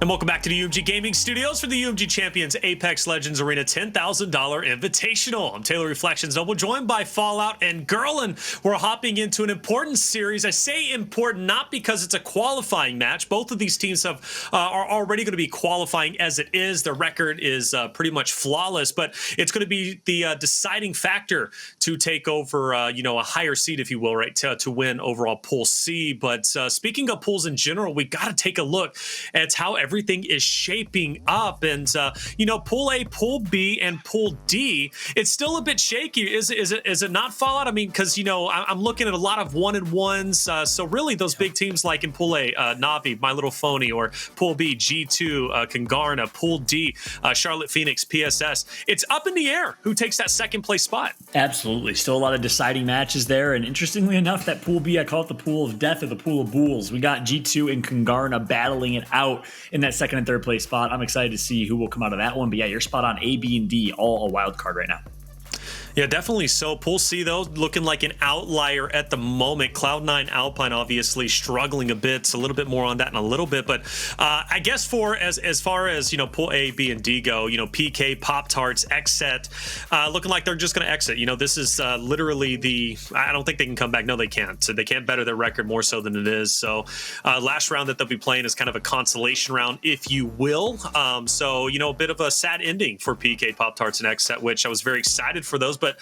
And welcome back to the UMG Gaming Studios for the UMG Champions Apex Legends Arena $10,000 Invitational. I'm Taylor Reflections Noble, joined by Fallout and Girl, and we're hopping into an important series. I say important not because it's a qualifying match. Both of these teams are already going to be qualifying as it is. Their record is pretty much flawless, but it's going to be the deciding factor to take over, a higher seed, if you will, right, to win overall Pool C. But speaking of pools in general, we got to take a look at how everything is shaping up. And, Pool A, Pool B, and Pool D, it's still a bit shaky. Is it not, Fallout? I mean, because, I'm looking at a lot of 1-1s. So really those big teams like in Pool A, Navi, My Little Phony, or Pool B, G2, Pandxrz, Pool D, Charlotte Phoenix, PSS. It's up in the air who takes that second place spot. Absolutely. Still a lot of deciding matches there. And interestingly enough, that Pool B, I call it the Pool of Death or the Pool of Bulls. We got G2 and Pandxrz battling it out in that second and third place spot. I'm excited to see who will come out of that one. But yeah, you're spot on. A, B, and D, all a wild card right now. Yeah, definitely so. Pool C, though, looking like an outlier at the moment. Cloud9 Alpine obviously struggling a bit. A little bit more on that in a little bit. But I guess as far as, Pool A, B, and D go, PK, Pop-Tarts, Xset, looking like they're just going to exit. This is literally I don't think they can come back. No, they can't. So they can't better their record more so than it is. So last round that they'll be playing is kind of a consolation round, if you will. A bit of a sad ending for PK, Pop-Tarts, and Xset, which I was very excited for those. But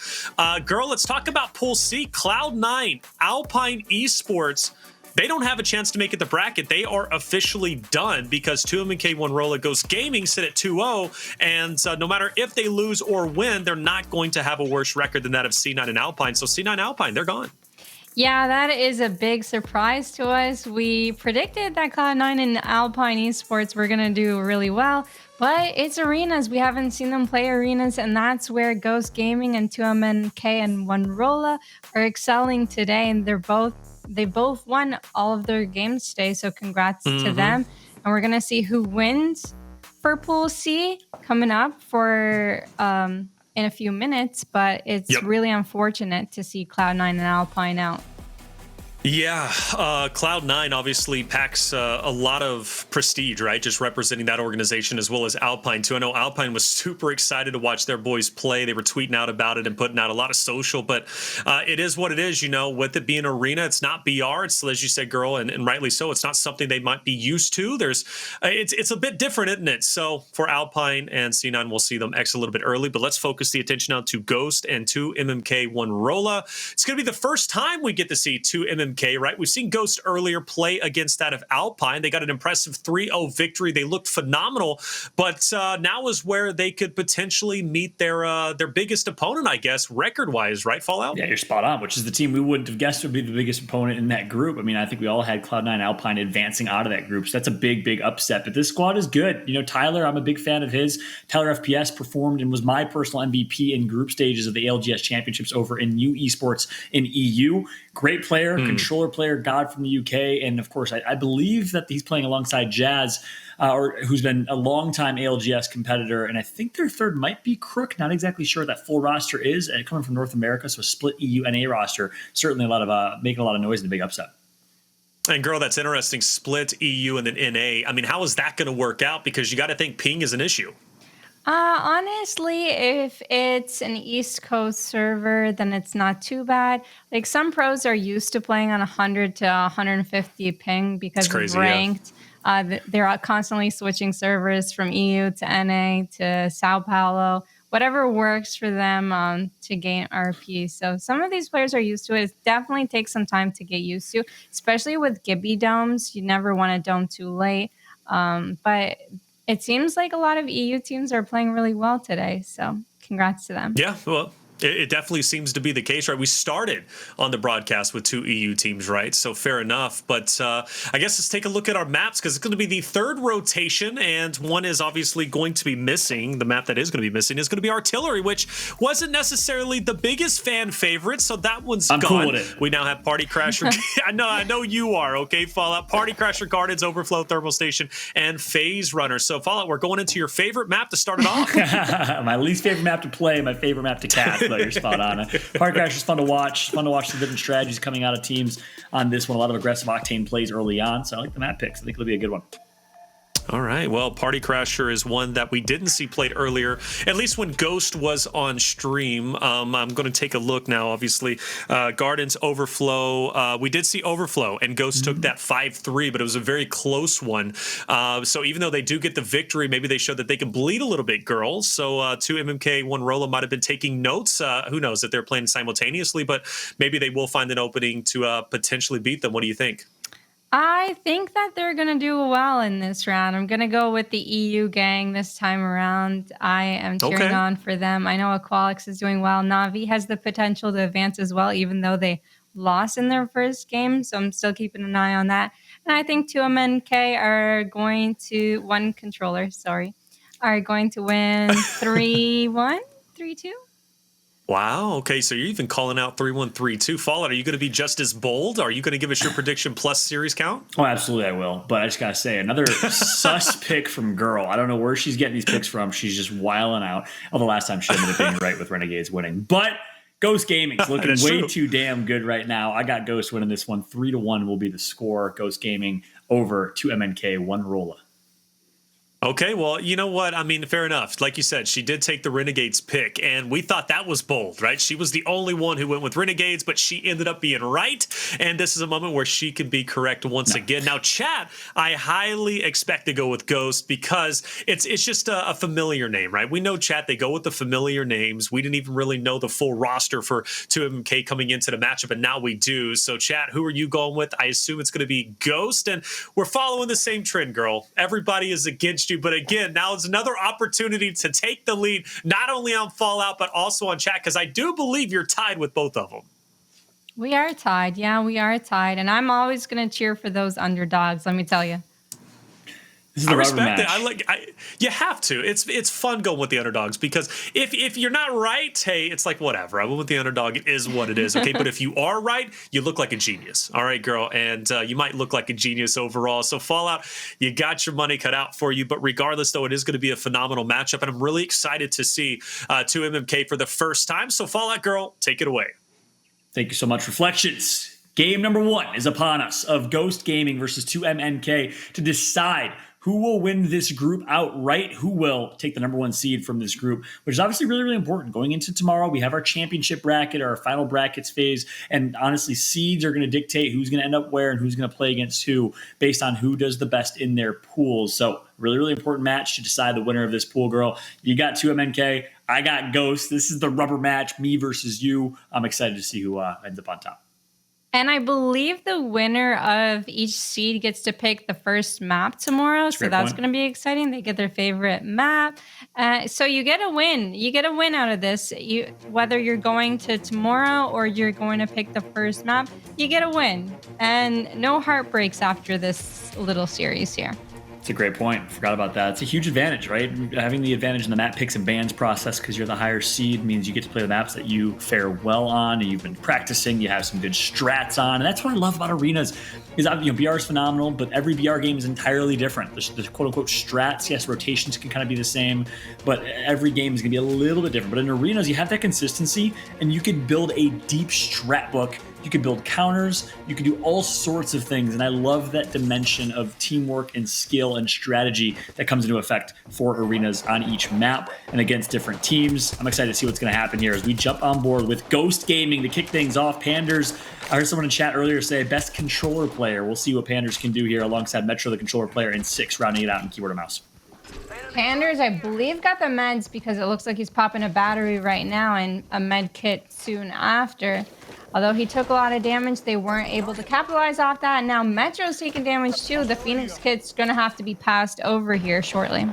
Girl, let's talk about Pool C. Cloud9 Alpine Esports, they don't have a chance to make it the bracket. They are officially done because 2MnK1Rolla Ghost Gaming sit at 2-0, and no matter if they lose or win, they're not going to have a worse record than that of C9 and Alpine. So C9 Alpine, they're gone. Yeah, that is a big surprise to us. We predicted that Cloud9 and Alpine Esports were going to do really well, but it's arenas. We haven't seen them play arenas, and that's where Ghost Gaming and 2MnK1Rolla are excelling today, and they both won all of their games today, so congrats to them. And we're going to see who wins for Pool C coming up for in a few minutes, but it's really unfortunate to see Cloud9 and Alpine out. Yeah, Cloud9 obviously packs a lot of prestige, right? Just representing that organization as well as Alpine too. I know Alpine was super excited to watch their boys play. They were tweeting out about it and putting out a lot of social, but it is what it is, with it being arena, it's not BR. It's, as you said, Girl, and rightly so. It's not something they might be used to. It's a bit different, isn't it? So for Alpine and C9, we'll see them exit a little bit early, but let's focus the attention now to Ghost and 2MnK1Rolla. It's going to be the first time we get to see 2MnK, right? We've seen Ghost earlier play against that of Alpine. They got an impressive 3-0 victory. They looked phenomenal, but now is where they could potentially meet their biggest opponent, I guess, record-wise, right, Fallout? Yeah, you're spot on, which is the team we wouldn't have guessed would be the biggest opponent in that group. I mean, I think we all had Cloud9 Alpine advancing out of that group, so that's a big, big upset. But this squad is good. Tyler, I'm a big fan of his. Tylerfps performed and was my personal MVP in group stages of the ALGS Championships over in U Esports in EU. Great player, controller player, God from the UK. And of course, I believe that he's playing alongside Jaazzaz, who's been a longtime ALGS competitor. And I think their third might be Crook. Not exactly sure what that full roster is. Coming from North America, so a split EU NA roster. Certainly making a lot of noise in the big upset. And Girl, that's interesting. Split EU and then NA. I mean, how is that going to work out? Because you got to think ping is an issue. Honestly, if it's an East Coast server, then it's not too bad. Like, some pros are used to playing on 100 to 150 ping because it's ranked. Yeah. They're constantly switching servers from EU to NA to Sao Paulo, whatever works for them to gain RP. So some of these players are used to it. It definitely takes some time to get used to, especially with Gibby domes. You never want to dome too late. But it seems like a lot of EU teams are playing really well today, so congrats to them. Yeah, well, it definitely seems to be the case, right? We started on the broadcast with 2 EU teams, right? So fair enough. But I guess let's take a look at our maps, because it's going to be the third rotation, and one is obviously going to be missing. The map that is going to be missing is going to be Artillery, which wasn't necessarily the biggest fan favorite, so that one's gone. Cool with it. We now have Party Crasher. I know you are, okay, Fallout. Party Crasher, Gardens, Overflow, Thermal Station, and Phase Runner. So Fallout, we're going into your favorite map to start it off. My least favorite map to play, my favorite map to cast. No, you're spot on. Party Crasher is fun to watch. Fun to watch the different strategies coming out of teams on this one. A lot of aggressive octane plays early on. So I like the map picks. I think it'll be a good one. All right. Well, Party Crasher is one that we didn't see played earlier, at least when Ghost was on stream. I'm going to take a look now, obviously. Gardens, Overflow. We did see Overflow, and Ghost took that 5-3, but it was a very close one. So even though they do get the victory, maybe they showed that they can bleed a little bit, girls. So 2MnK1Rolla might have been taking notes. Who knows that they're playing simultaneously, but maybe they will find an opening to potentially beat them. What do you think? I think that they're going to do well in this round. I'm going to go with the EU gang this time around. I am cheering on for them. I know Aqualix is doing well. Na'Vi has the potential to advance as well, even though they lost in their first game. So I'm still keeping an eye on that. And I think 2MnK are going to, one controller, sorry, are going to win 3-1, 3-2. Wow. Okay. So you're even calling out 3-1-3-2. Fallout, are you going to be just as bold? Are you going to give us your prediction plus series count? Oh, absolutely, I will. But I just got to say, another sus pick from Girl. I don't know where she's getting these picks from. She's just wiling out. Although last time she ended up being right with Renegades winning. But Ghost Gaming's looking way too damn good right now. I got Ghost winning this one. 3-1 will be the score. Ghost Gaming over 2MnK1Rolla. Okay, well, you know what? I mean, fair enough. Like you said, she did take the Renegades pick, and we thought that was bold, right? She was the only one who went with Renegades, but she ended up being right, and this is a moment where she can be correct once again. Now, chat, I highly expect to go with Ghost because it's just a familiar name, right? We know, chat, they go with the familiar names. We didn't even really know the full roster for 2MnK coming into the matchup, and now we do. So, chat, who are you going with? I assume it's going to be Ghost, and we're following the same trend, girl. Everybody is against you, but again, now is another opportunity to take the lead, not only on Fallout, but also on chat, because I do believe you're tied with both of them. We are tied. Yeah, we are tied. And I'm always going to cheer for those underdogs, let me tell you. This is I respect it. You have to. It's fun going with the underdogs because if you're not right, hey, it's like whatever. I went with the underdog. It is what it is. Okay, but if you are right, you look like a genius. All right, girl, and you might look like a genius overall. So Fallout, you got your money cut out for you. But regardless, though, it is going to be a phenomenal matchup, and I'm really excited to see 2MnK for the first time. So Fallout, girl, take it away. Thank you so much, Reflections. Game number 1 is upon us of Ghost Gaming versus 2MnK to decide who will win this group outright, who will take the number 1 seed from this group, which is obviously really, really important. Going into tomorrow, we have our championship bracket, our final brackets phase, and honestly, seeds are going to dictate who's going to end up where and who's going to play against who based on who does the best in their pools. So really, really important match to decide the winner of this pool, girl. You got 2MnK, I got Ghost. This is the rubber match, me versus you. I'm excited to see who ends up on top. And I believe the winner of each seed gets to pick the first map tomorrow. So that's going to be exciting. They get their favorite map. So you get a win. You get a win out of this. Whether you're going to tomorrow or you're going to pick the first map, you get a win. And no heartbreaks after this little series here. It's a great point. Forgot about that. It's a huge advantage, right? Having the advantage in the map picks and bans process because you're the higher seed means you get to play the maps that you fare well on and you've been practicing. You have some good strats on. And that's what I love about arenas is, BR is phenomenal, but every BR game is entirely different. The quote-unquote strats, yes, rotations can kind of be the same, but every game is going to be a little bit different. But in arenas, you have that consistency and you can build a deep strat book. You could build counters. You could do all sorts of things. And I love that dimension of teamwork and skill and strategy that comes into effect for arenas on each map and against different teams. I'm excited to see what's going to happen here as we jump on board with Ghost Gaming to kick things off. Pandxrz, I heard someone in chat earlier say best controller player. We'll see what Pandxrz can do here alongside Metro, the controller player, in 6, rounding it out in keyboard and mouse. Pandxrz, I believe, got the meds because it looks like he's popping a battery right now and a med kit soon after. Although he took a lot of damage, they weren't able to capitalize off that. And now Metro's taking damage too. The Phoenix kit's going to have to be passed over here shortly.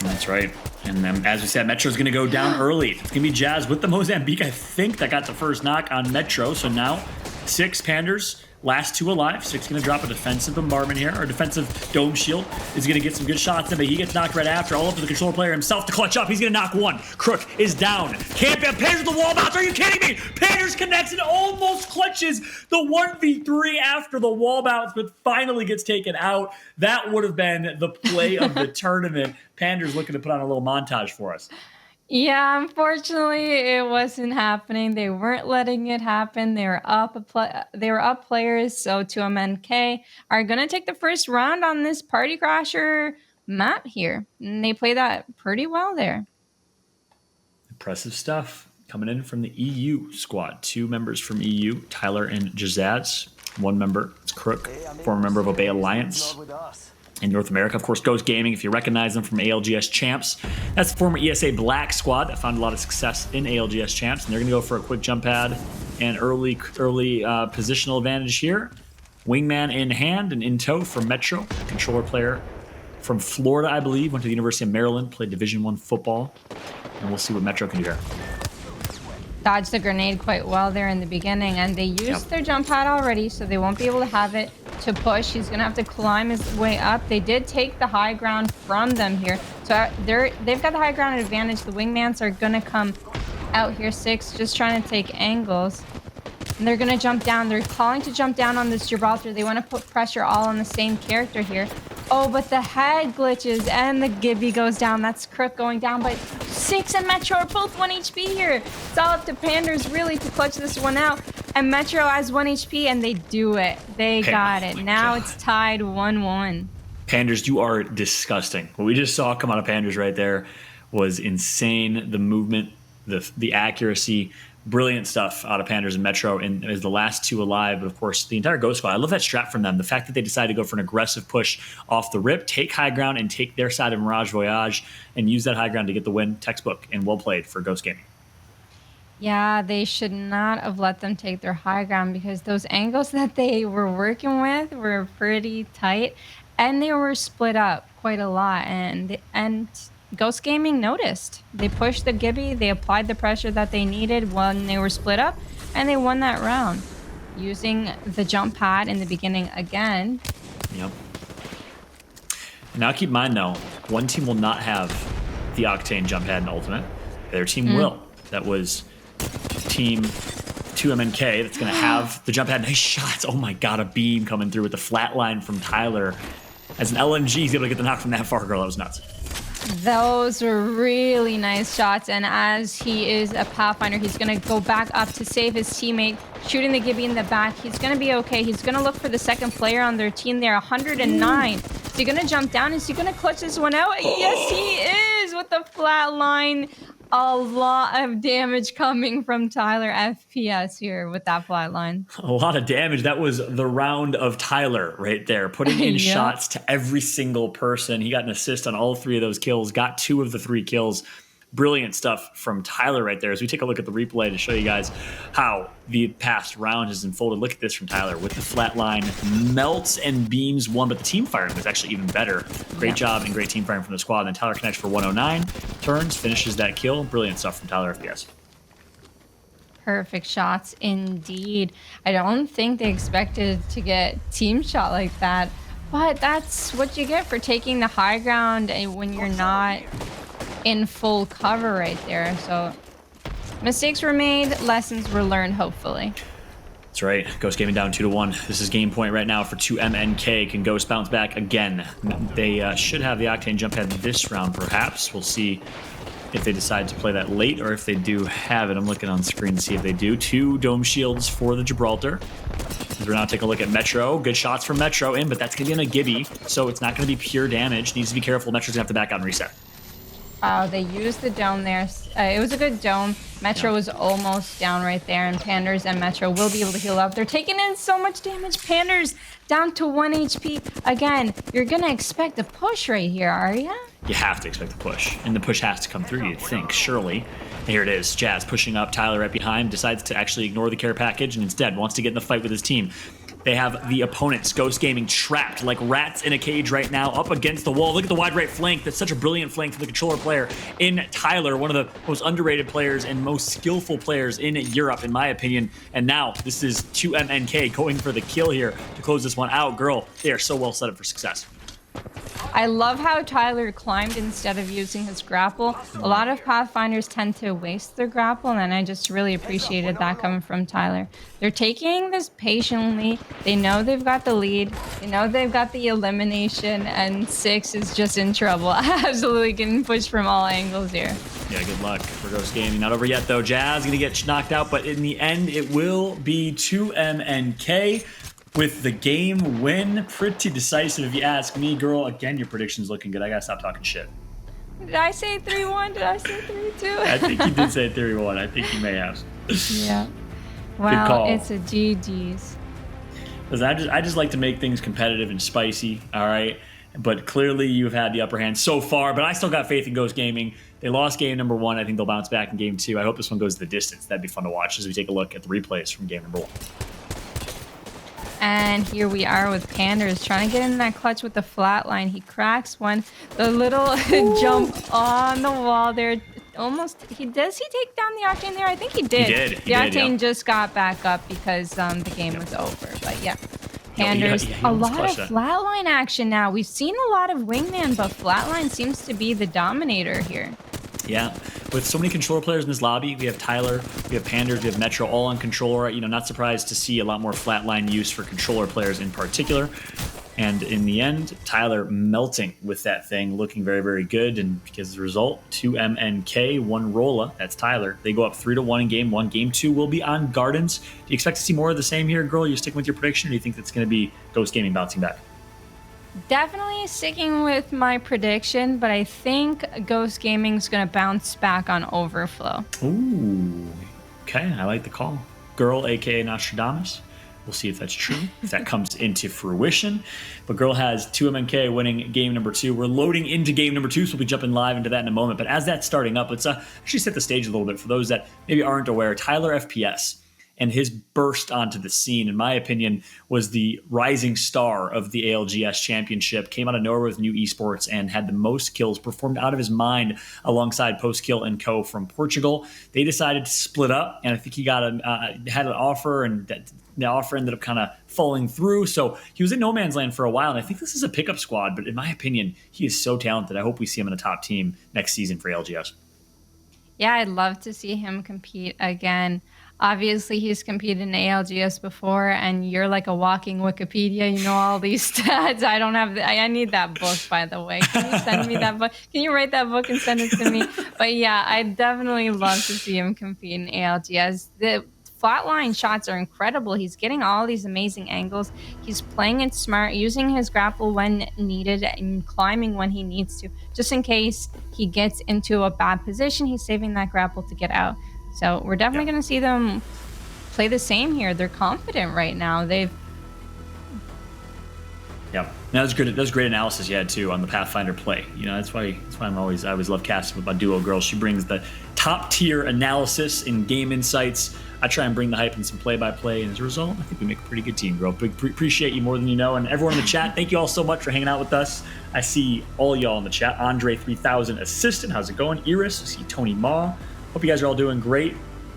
That's right. And then, as we said, Metro's going to go down early. It's going to be Jaazzz with the Mozambique, I think, that got the first knock on Metro. So now 6 Pandxrz. Last 2 alive. 6 going to drop a defensive bombardment here, or defensive dome shield. Is going to get some good shots in, but he gets knocked right after. All up to the controller player himself to clutch up. He's going to knock 1. Crook is down. Can't be. Pandxrz the wall bounce. Are you kidding me? Pandxrz connects and almost clutches the 1v3 after the wall bounce, but finally gets taken out. That would have been the play of the tournament. Pandxrz looking to put on a little montage for us. Yeah, unfortunately, it wasn't happening. They weren't letting it happen. They were up. They were up players. So 2MnK are gonna take the first round on this Party Crasher map here. And they play that pretty well there. Impressive stuff. Coming in from the EU squad. 2 members from EU, Tyler and Jaazzaz. 1 member, it's Crook, former member of Obey Alliance. In North America, of course, Ghost Gaming, if you recognize them from ALGS Champs. That's the former ESA Black squad that found a lot of success in ALGS Champs, and they're going to go for a quick jump pad and early positional advantage here. Wingman in hand and in tow from Metro, controller player from Florida, I believe, went to the University of Maryland, played Division I football, and we'll see what Metro can do here. Dodged the grenade quite well there in the beginning, and they used their jump pad already, so they won't be able to have it to push. He's gonna have to climb his way up. They did take the high ground from them here, so they've got the high ground advantage. The wingmans are gonna come out here. 6 just trying to take angles, and they're gonna jump down. They're calling to jump down on this Gibraltar. They want to put pressure all on the same character here. Oh, but the head glitches and the Gibby goes down. That's Crook going down, but 6 and Metro are both 1 HP here. It's all up to Pandxrz really to clutch this one out. And Metro has 1 HP and they do it. They got it. Now it's tied 1-1. Pandxrz, you are disgusting. What we just saw come out of Pandxrz right there was insane. The movement, the accuracy, brilliant stuff out of Pandxrz and Metro, and is the last 2 alive. But of course, the entire Ghost squad. I love that strat from them. The fact that they decided to go for an aggressive push off the rip, take high ground, and take their side of Mirage Voyage, and use that high ground to get the win. Textbook and well played for Ghost Gaming. Yeah, they should not have let them take their high ground, because those angles that they were working with were pretty tight, and they were split up quite a lot. And Ghost Gaming noticed. They pushed the Gibby, they applied the pressure that they needed when they were split up, and they won that round using the jump pad in the beginning again. Yep. Now keep in mind though, one team will not have the Octane jump pad and ultimate. The other team will. That was team 2MnK that's going to have the jump pad. Nice shots. Oh my god, a beam coming through with the flat line from Tyler. As an LMG, he's able to get the knock from that far, girl. That was nuts. Those were really nice shots, and as he is a Pathfinder, he's going to go back up to save his teammate, shooting the Gibby in the back. He's going to be okay. He's going to look for the second player on their team there, 109. Is he going to jump down? Is he going to clutch this one out? Yes, he is, with the flat line. A lot of damage coming from Tyler FPS here with that flat line. A lot of damage. That was the round of Tyler right there, putting in shots to every single person. He got an assist on all 3 of those kills, got 2 of the 3 kills. Brilliant stuff from Tyler right there. As we take a look at the replay to show you guys how the past round has unfolded. Look at this from Tyler with the flat line, melts and beams one, but the team firing was actually even better. Great job and great team firing from the squad. And then Tyler connects for 109, turns, finishes that kill. Brilliant stuff from Tylerfps. Perfect shots indeed. I don't think they expected to get team shot like that, but that's what you get for taking the high ground when you're not in full cover right there. So mistakes were made, lessons were learned, hopefully. That's right. Ghost Gaming down 2-1. This is game point right now for 2MnK. Can Ghost bounce back again? They should have the Octane jump pad this round, perhaps. We'll see if they decide to play that late or if they do have it. I'm looking on screen to see if they do. 2 dome shields for the Gibraltar. As we're now taking a look at Metro. Good shots from Metro in, but that's going to be on a Gibby, so it's not going to be pure damage. Needs to be careful. Metro's going to have to back out and reset. They used the dome there. It was a good dome. Metro was almost down right there, and Pandxrz and Metro will be able to heal up. They're taking in so much damage. Pandxrz down to 1 HP. Again, you're going to expect a push right here, are you? You have to expect the push, and the push has to come through, you'd think, surely. And here it is. Jazz pushing up, Tyler right behind, decides to actually ignore the care package and instead wants to get in the fight with his team. They have the opponents, Ghost Gaming, trapped like rats in a cage right now, up against the wall. Look at the wide right flank. That's such a brilliant flank from the controller player in Tyler, one of the most underrated players and most skillful players in Europe, in my opinion. And now this is 2MnK going for the kill here to close this one out. Girl, they are so well set up for success. I love how Tyler climbed instead of using his grapple. A lot of Pathfinders tend to waste their grapple, and I just really appreciated that coming from Tyler. They're taking this patiently. They know they've got the lead. They know they've got the elimination, and 6 is just in trouble. Absolutely getting pushed from all angles here. Yeah, good luck for Ghost Gaming. Not over yet, though. Jazz going to get knocked out, but in the end, it will be 2MnK. with the game win. Pretty decisive if you ask me, girl. Again, your prediction's looking good. I gotta stop talking shit. Did I say 3-1? Did I say 3-2? I think you did say 3-1. I think you may have. Yeah. Good Wow, call. it's a GG's. Listen, I just like to make things competitive and spicy, all right? But clearly you've had the upper hand so far, but I still got faith in Ghost Gaming. They lost game number 1. I think they'll bounce back in game 2. I hope this one goes the distance. That'd be fun to watch as we take a look at the replays from game number 1. And here we are with Pandxrz trying to get in that clutch with the flatline. He cracks one. The little jump on the wall there. Does he take down the Octane there? I think he did. He did. The Octane just got back up because the game was over. But yeah. Pandxrz, he a almost lot clutched of that. flatline action now. We've seen a lot of wingman, but flatline seems to be the dominator here. Yeah, with so many controller players in this lobby, we have Tyler, we have Pandxrz, we have Metro, all on controller. You know, not surprised to see a lot more flatline use for controller players in particular. And in the end, Tyler melting with that thing, looking very, very good. And because of the result, 2MnK1Rolla, that's Tyler. They go up 3-1 in game 1. Game 2 will be on Gardens. Do you expect to see more of the same here, girl? You sticking with your prediction, or do you think that's going to be Ghost Gaming bouncing back? Definitely sticking with my prediction, but I think Ghost Gaming's going to bounce back on Overflow. Ooh, okay, I like the call. Girl, aka Nostradamus. We'll see if that's true, if that comes into fruition. But Girl has 2MnK winning game number 2. We're loading into game number 2, so we'll be jumping live into that in a moment. But as that's starting up, let's actually set the stage a little bit for those that maybe aren't aware. Tylerfps and his burst onto the scene, in my opinion, was the rising star of the ALGS championship. Came out of nowhere with new esports and had the most kills, performed out of his mind alongside Postkill and Co. from Portugal. They decided to split up, and I think he got had an offer, and the offer ended up kind of falling through. So he was in no man's land for a while, and I think this is a pickup squad, but in my opinion, he is so talented. I hope we see him in a top team next season for ALGS. Yeah, I'd love to see him compete again. Obviously, he's competed in ALGS before, and you're like a walking Wikipedia. You know all these stats. I don't have. I need that book, by the way. Can you send me that book? Can you write that book and send it to me? But yeah, I definitely love to see him compete in ALGS. The flatline shots are incredible. He's getting all these amazing angles. He's playing it smart, using his grapple when needed and climbing when he needs to. Just in case he gets into a bad position, he's saving that grapple to get out. So we're definitely going to see them play the same here. They're confident right now. Yeah, that was good. That was great analysis you had too on the Pathfinder play. You know, that's why I always love casting with my duo girl. She brings the top tier analysis and game insights. I try and bring the hype and some play-by-play, and as a result, I think we make a pretty good team, girl. Appreciate you more than you know, and everyone in the chat, thank you all so much for hanging out with us. I see all y'all in the chat. Andre 3000 Assistant, how's it going? Iris, I see Tony Ma. Hope you guys are all doing great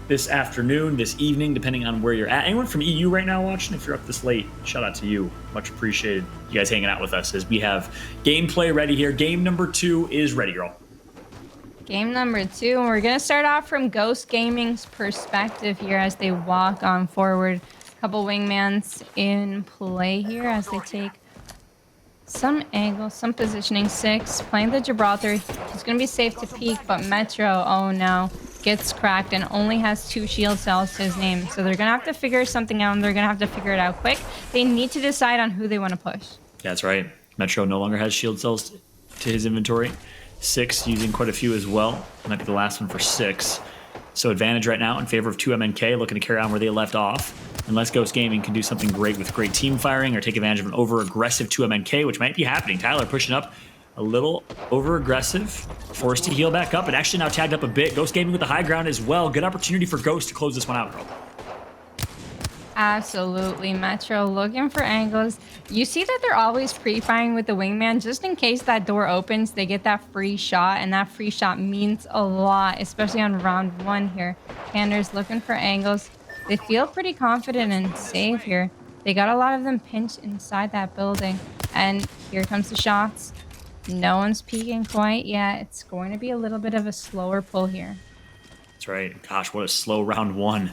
this afternoon, this evening, depending on where you're at. Anyone from EU right now watching, if you're up this late, shout out to you. Much appreciated you guys hanging out with us as we have gameplay ready here. Game number 2 is ready, girl. Game number 2, and we're going to start off from Ghost Gaming's perspective here as they walk on forward. A couple wingmans in play here as they take some angle, some positioning. 6 playing the Gibraltar. He's going to be safe to peek, but Metro, oh no, gets cracked and only has 2 shield cells to his name. So they're going to have to figure something out, and they're going to have to figure it out quick. They need to decide on who they want to push. Yeah, that's right. Metro no longer has shield cells to his inventory. 6 using quite a few as well. Might be the last one for 6. So advantage right now in favor of 2MnK, looking to carry on where they left off. Unless Ghost Gaming can do something great with great team firing or take advantage of an over-aggressive 2MnK, which might be happening. Tyler pushing up a little over-aggressive, forced to heal back up, and actually now tagged up a bit. Ghost Gaming with the high ground as well. Good opportunity for Ghost to close this one out, girl. Absolutely. Metro looking for angles. You see that they're always pre-firing with the wingman just in case that door opens. They get that free shot, and that free shot means a lot, especially on round 1 here. Pandxrz looking for angles. They feel pretty confident and safe here. They got a lot of them pinched inside that building. And here comes the shots. No one's peeking quite yet. It's going to be a little bit of a slower pull here. That's right. Gosh, what a slow round 1.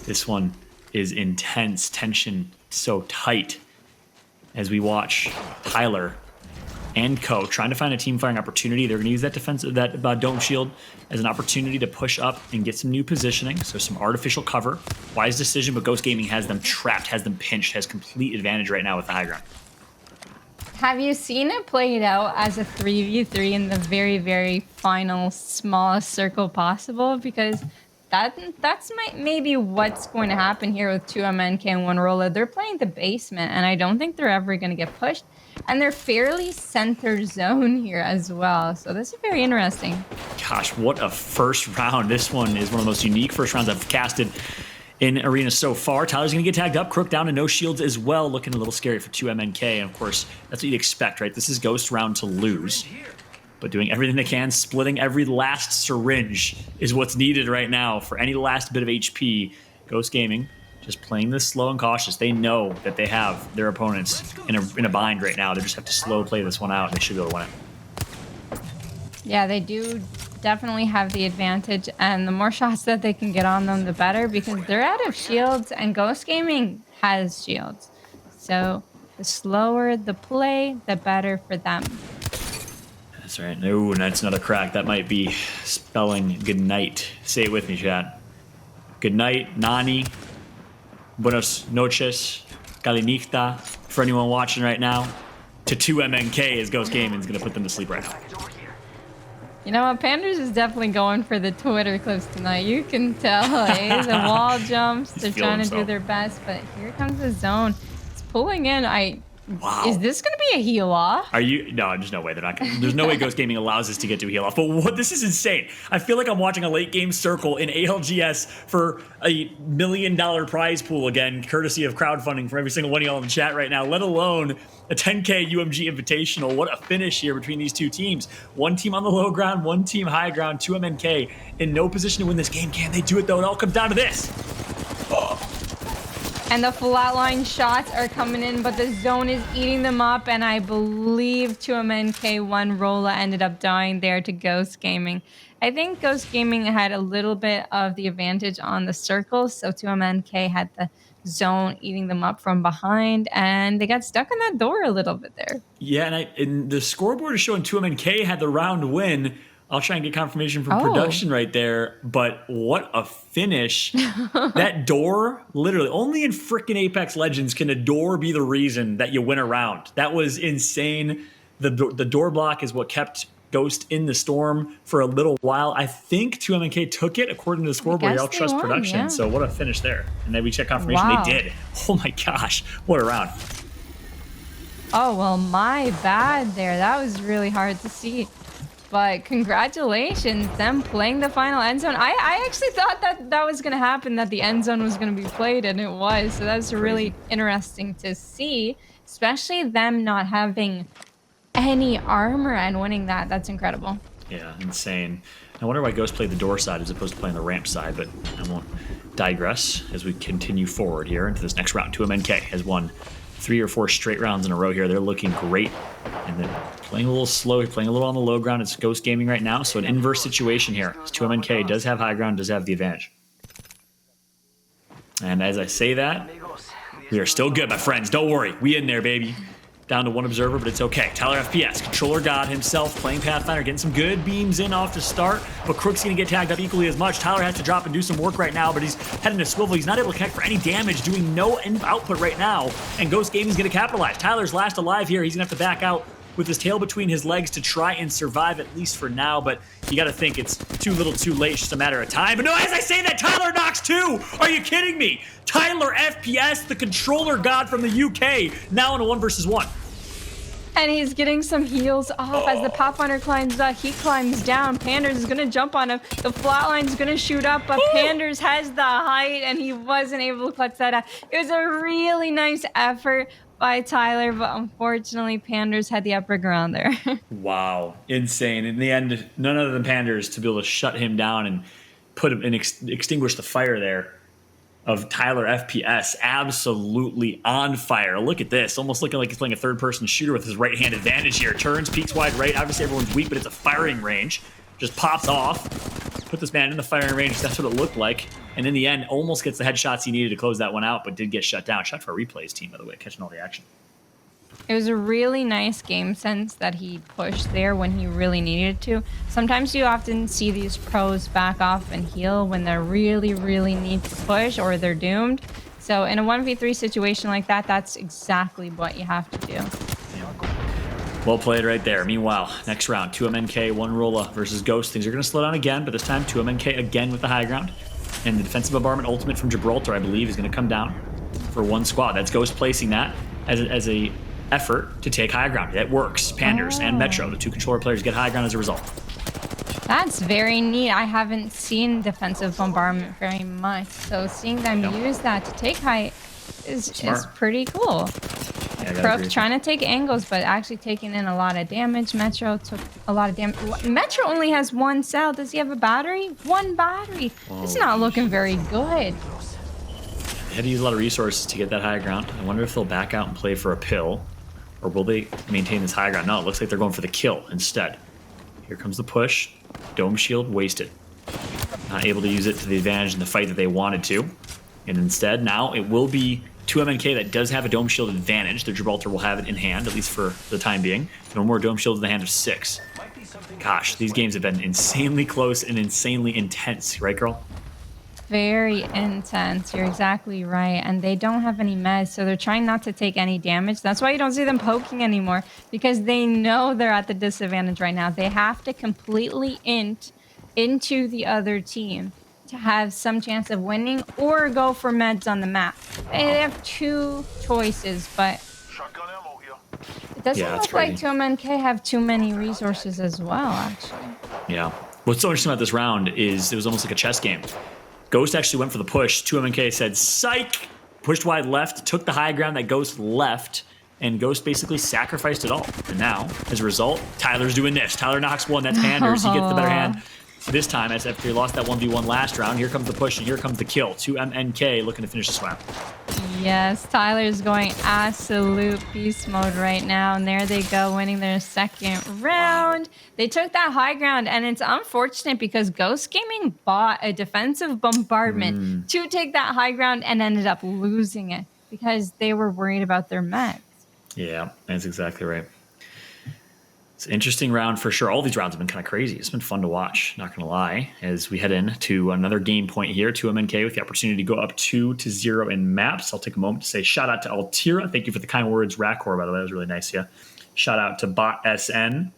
This one is intense, tension so tight as we watch Tyler and Co. trying to find a team firing opportunity. They're going to use that defensive, that dome shield as an opportunity to push up and get some new positioning. So some artificial cover. Wise decision, but Ghost Gaming has them trapped, has them pinched, has complete advantage right now with the high ground. Have you seen it played out as a 3v3 in the very, very final smallest circle possible? Because that's maybe what's going to happen here with 2MnK1Rolla. They're playing the basement, and I don't think they're ever going to get pushed. And they're fairly center zone here as well. So this is very interesting. Gosh, what a first round. This one is one of the most unique first rounds I've casted in Arena so far. Tyler's going to get tagged up. Crook down to no shields as well. Looking a little scary for 2MnK. And of course, that's what you'd expect, right? This is Ghost round to lose. But doing everything they can, splitting every last syringe is what's needed right now for any last bit of HP. Ghost Gaming just playing this slow and cautious. They know that they have their opponents in a bind right now. They just have to slow play this one out, and they should be able to win it. Yeah, they do definitely have the advantage, and the more shots that they can get on them, the better, because they're out of shields, and Ghost Gaming has shields. So the slower the play, the better for them. That's right. No, that's another crack. That might be spelling good night. Say it with me, chat. Good night, Nani. Buenos noches. Galinichta. For anyone watching right now, to 2MnK as Ghost Gaming is going to put them to sleep right now. You know what? Pandxrz is definitely going for the Twitter clips tonight. You can tell. The wall jumps. They're trying to do their best, but here comes the zone. It's pulling in. Wow. Is this going to be a heal off? Are you? No, there's no way they're not. There's no way Ghost Gaming allows us to get to a heal off. But what? This is insane. I feel like I'm watching a late game circle in ALGS for a $1 million prize pool again, courtesy of crowdfunding from every single one of y'all in the chat right now. Let alone a 10K UMG Invitational. What a finish here between these two teams. One team on the low ground, one team high ground. 2MnK in no position to win this game. Can they do it though? It all comes down to this. And the flatline shots are coming in, but the zone is eating them up, and I believe 2MnK1Rolla ended up dying there to Ghost Gaming. I think Ghost Gaming had a little bit of the advantage on the circle, so 2MnK had the zone eating them up from behind, and they got stuck in that door a little bit there. Yeah, and the scoreboard is showing 2MnK had the round win. I'll try and get confirmation from production right there. But what a finish. That door, literally, only in freaking Apex Legends can a door be the reason that you win a round. That was insane. The door block is what kept Ghost in the storm for a little while. I think 2MnK took it according to the scoreboard. Y'all trust production. Yeah. So what a finish there. And then we check confirmation. Wow. They did. Oh my gosh. What a round. Oh, well, my bad there. That was really hard to see. But congratulations, them playing the final end zone. I actually thought that was going to happen, that the end zone was going to be played, and it was. So that's really interesting to see, especially them not having any armor and winning that. That's incredible. Yeah, insane. I wonder why Ghost played the door side as opposed to playing the ramp side, but I won't digress as we continue forward here into this next round. 2MnK has won 3 or 4 straight rounds in a row here. They're looking great. And then playing a little slow, playing a little on the low ground. It's Ghost Gaming right now, so an inverse situation here. 2MnK does have high ground, does have the advantage. And as I say that, we are still good, my friends. Don't worry. We in there, baby. Down to 1 observer, but it's okay. Tylerfps, controller god himself, playing Pathfinder, getting some good beams in off to start, but Crook's going to get tagged up equally as much. Tyler has to drop and do some work right now, but he's heading to swivel. He's not able to connect for any damage, doing no output right now, and Ghost Gaming's going to capitalize. Tyler's last alive here. He's going to have to back out with his tail between his legs to try and survive, at least for now, but you got to think it's too little too late. It's just a matter of time. But no, as I say that, Tyler knocks 2. Are you kidding me? Tylerfps, the controller god from the UK, now in a 1 versus 1. And he's getting some heals off as the Pathfinder climbs up. He climbs down. Pandxrz is going to jump on him. The flatline's going to shoot up, but Pandxrz has the height, and he wasn't able to clutch that out. It was a really nice effort by Tyler, but unfortunately, Pandxrz had the upper ground there. Wow. Insane. In the end, none other than Pandxrz to be able to shut him down and put him and extinguish the fire there of Tylerfps. Absolutely on fire. Look at this. Almost looking like he's playing a third-person shooter with his right-hand advantage here. Turns, peeks wide right. Obviously, everyone's weak, but it's a firing range. Just pops off. Put this man in the firing range. That's what it looked like. And in the end, almost gets the headshots he needed to close that one out, but did get shut down. Shot for a replays team, by the way, catching all the action. It was a really nice game sense that he pushed there when he really needed to. Sometimes you often see these pros back off and heal when they really, really need to push or they're doomed. So in a 1v3 situation like that, that's exactly what you have to do. Well played right there. Meanwhile, next round, 2MnK1Rolla versus Ghost. Things are going to slow down again, but this time 2MnK again with the high ground. And the defensive bombardment ultimate from Gibraltar, I believe, is going to come down for one squad. That's Ghost placing that as a effort to take high ground. That works. Pandxrz and Metro, the 2 controller players, get high ground as a result. That's very neat. I haven't seen defensive bombardment very much, so seeing them use that to take height is pretty cool. Yeah, Crook trying to take angles, but actually taking in a lot of damage. Metro took a lot of damage. Metro only has 1 cell. Does he have a battery? 1 battery. It's not looking very good. They had to use a lot of resources to get that high ground. I wonder if they'll back out and play for a pill, or will they maintain this high ground? No, it looks like they're going for the kill instead. Here comes the push. Dome shield wasted. Not able to use it to the advantage in the fight that they wanted to. And instead, now it will be 2MnK that does have a dome shield advantage. The Gibraltar will have it in hand, at least for the time being. No more dome shields in the hand of 6. Gosh, these games have been insanely close and insanely intense, right, girl? Very intense. You're exactly right. And they don't have any meds, so they're trying not to take any damage. That's why you don't see them poking anymore, because they know they're at the disadvantage right now. They have to completely int into the other team to have some chance of winning or go for meds on the map. They have 2 choices, but it doesn't look like 2MnK have too many resources as well, actually. Yeah. What's so interesting about this round is it was almost like a chess game. Ghost actually went for the push. 2MnK said, psych! Pushed wide left, took the high ground that Ghost left, and Ghost basically sacrificed it all. And now, as a result, Tyler's doing this. Tyler knocks 1, that's Pandxrz. He gets the better hand this time, as after he lost that 1v1 last round. Here comes the push, and here comes the kill. 2MnK looking to finish the swap. Yes, Tyler's going absolute beast mode right now, and there they go, winning their 2nd round. They took that high ground, and it's unfortunate because Ghost Gaming bought a defensive bombardment to take that high ground and ended up losing it because they were worried about their meds. Yeah, that's exactly right. It's an interesting round for sure. All these rounds have been kind of crazy. It's been fun to watch, not going to lie, as we head into another game point here. 2MnK with the opportunity to go up 2-0 in maps. I'll take a moment to say shout out to Altira. Thank you for the kind words, Rakor, by the way. That was really nice of you. Shout out to Bot SN.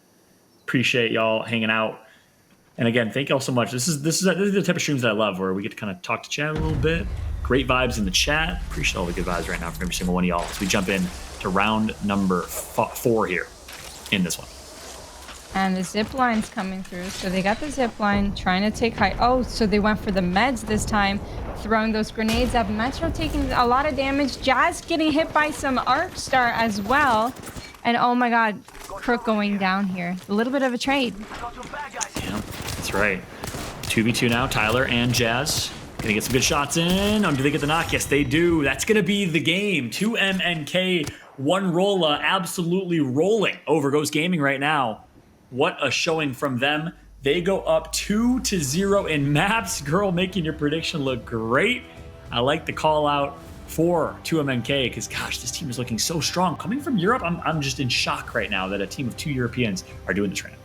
Appreciate y'all hanging out. And again, thank y'all so much. This is the type of streams that I love, where we get to kind of talk to chat a little bit. Great vibes in the chat. Appreciate all the good vibes right now from every single one of y'all as we jump in to round number 4 here in this one. And the zip line's coming through. So they got the zip line, trying to take high. Oh, so they went for the meds this time, throwing those grenades up. Metro taking a lot of damage. Jaazzz getting hit by some Arc Star as well. And oh my god, Crook going down here. A little bit of a trade. Yeah, that's right. 2v2 now, Tyler and Jaazzz. Gonna get some good shots in. Oh, do they get the knock? Yes, they do. That's gonna be the game. 2MnK1Rolla absolutely rolling over Ghost Gaming right now. What a showing from them. They go up 2-0 in maps. Girl, making your prediction look great. I like the call out for 2MnK because, gosh, this team is looking so strong. Coming from Europe, I'm just in shock right now that a team of 2 Europeans are doing this right now.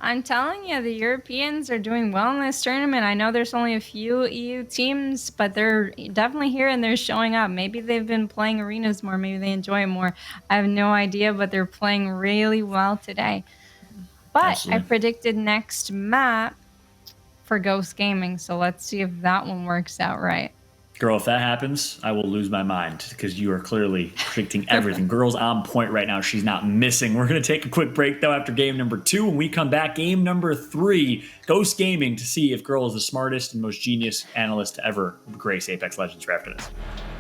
I'm telling you, the Europeans are doing well in this tournament. I know there's only a few EU teams, but they're definitely here and they're showing up. Maybe they've been playing arenas more. Maybe they enjoy it more. I have no idea, but they're playing really well today. But absolutely. I predicted next map for Ghost Gaming, so let's see if that one works out right. Girl, if that happens, I will lose my mind because you are clearly predicting everything. Girl's on point right now. She's not missing. We're going to take a quick break, though, after game number 2. When we come back, game number 3, Ghost Gaming, to see if Girl is the smartest and most genius analyst to ever grace Apex Legends right after this.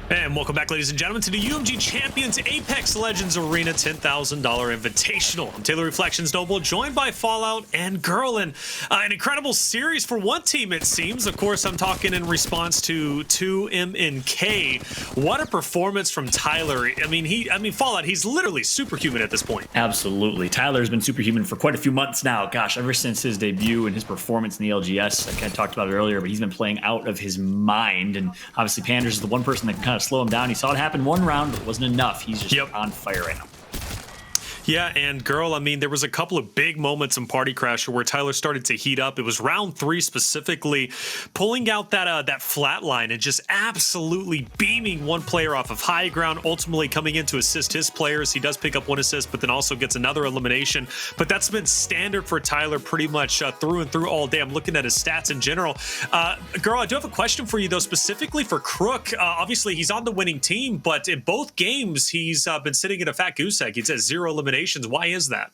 And welcome back, ladies and gentlemen, to the UMG Champions Apex Legends Arena $10,000 Invitational. I'm Taylor Reflections Noble, joined by Fallout and Girl, and an incredible series for one team, it seems. Of course, I'm talking in response to 2MnK. What a performance from Tyler. I mean, Fallout, he's literally superhuman at this point. Absolutely. Tyler's been superhuman for quite a few months now. Gosh, ever since his debut and his performance in the LGS. I kind of talked about it earlier, but he's been playing out of his mind, and obviously Pandxrz is the one person that can kind of slow him down. He saw it happen one round, but it wasn't enough. He's just on fire right now. Yeah, and girl, I mean, there was a couple of big moments in Party Crasher where Tyler started to heat up. It was round 3 specifically, pulling out that flat line and just absolutely beaming one player off of high ground, ultimately coming in to assist his players. He does pick up 1 assist, but then also gets another elimination. But that's been standard for Tyler pretty much through and through all day. I'm looking at his stats in general. Girl, I do have a question for you, though, specifically for Crook. Obviously, he's on the winning team, but in both games, he's been sitting in a fat goose egg. He's at 0 eliminations. Why is that?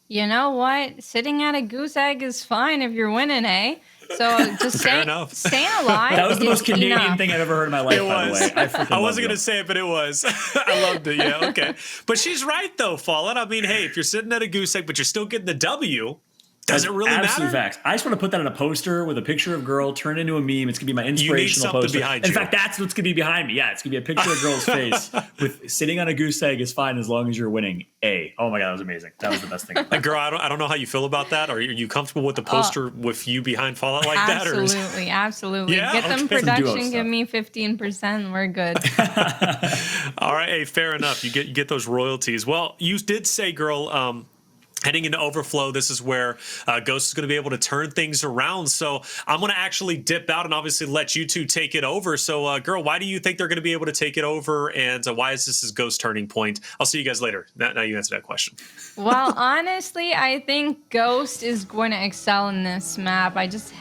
You know what? Sitting at a goose egg is fine if you're winning, eh? So just staying alive. That was the most Canadian enough. thing I've ever heard in my life, by the way. I wasn't going to say it, but it was. I loved it. Yeah, okay. But she's right, though, Fallout. I mean, hey, if you're sitting at a goose egg, but you're still getting the W, does it really Absolute matter? Facts. I just want to put that on a poster with a picture of girl, turn it into a meme. It's going to be my inspirational poster. Behind you. In fact, that's what's going to be behind me. Yeah, it's going to be a picture of girl's face with sitting on a goose egg is fine as long as you're winning. Oh my God, that was amazing. That was the best thing. Girl, I don't know how you feel about that. Are you comfortable with the poster with you behind Fallout like that? Absolutely, absolutely. Yeah? Get them production, give me 15%, we're good. All right, hey, fair enough. You get those royalties. Well, you did say, girl, heading into Overflow, this is where Ghost is going to be able to turn things around. So I'm going to actually dip out and obviously let you two take it over. So, girl, why do you think they're going to be able to take it over? And why is this his Ghost turning point? I'll see you guys later. Now you answer that question. Well, honestly, I think Ghost is going to excel in this map. I just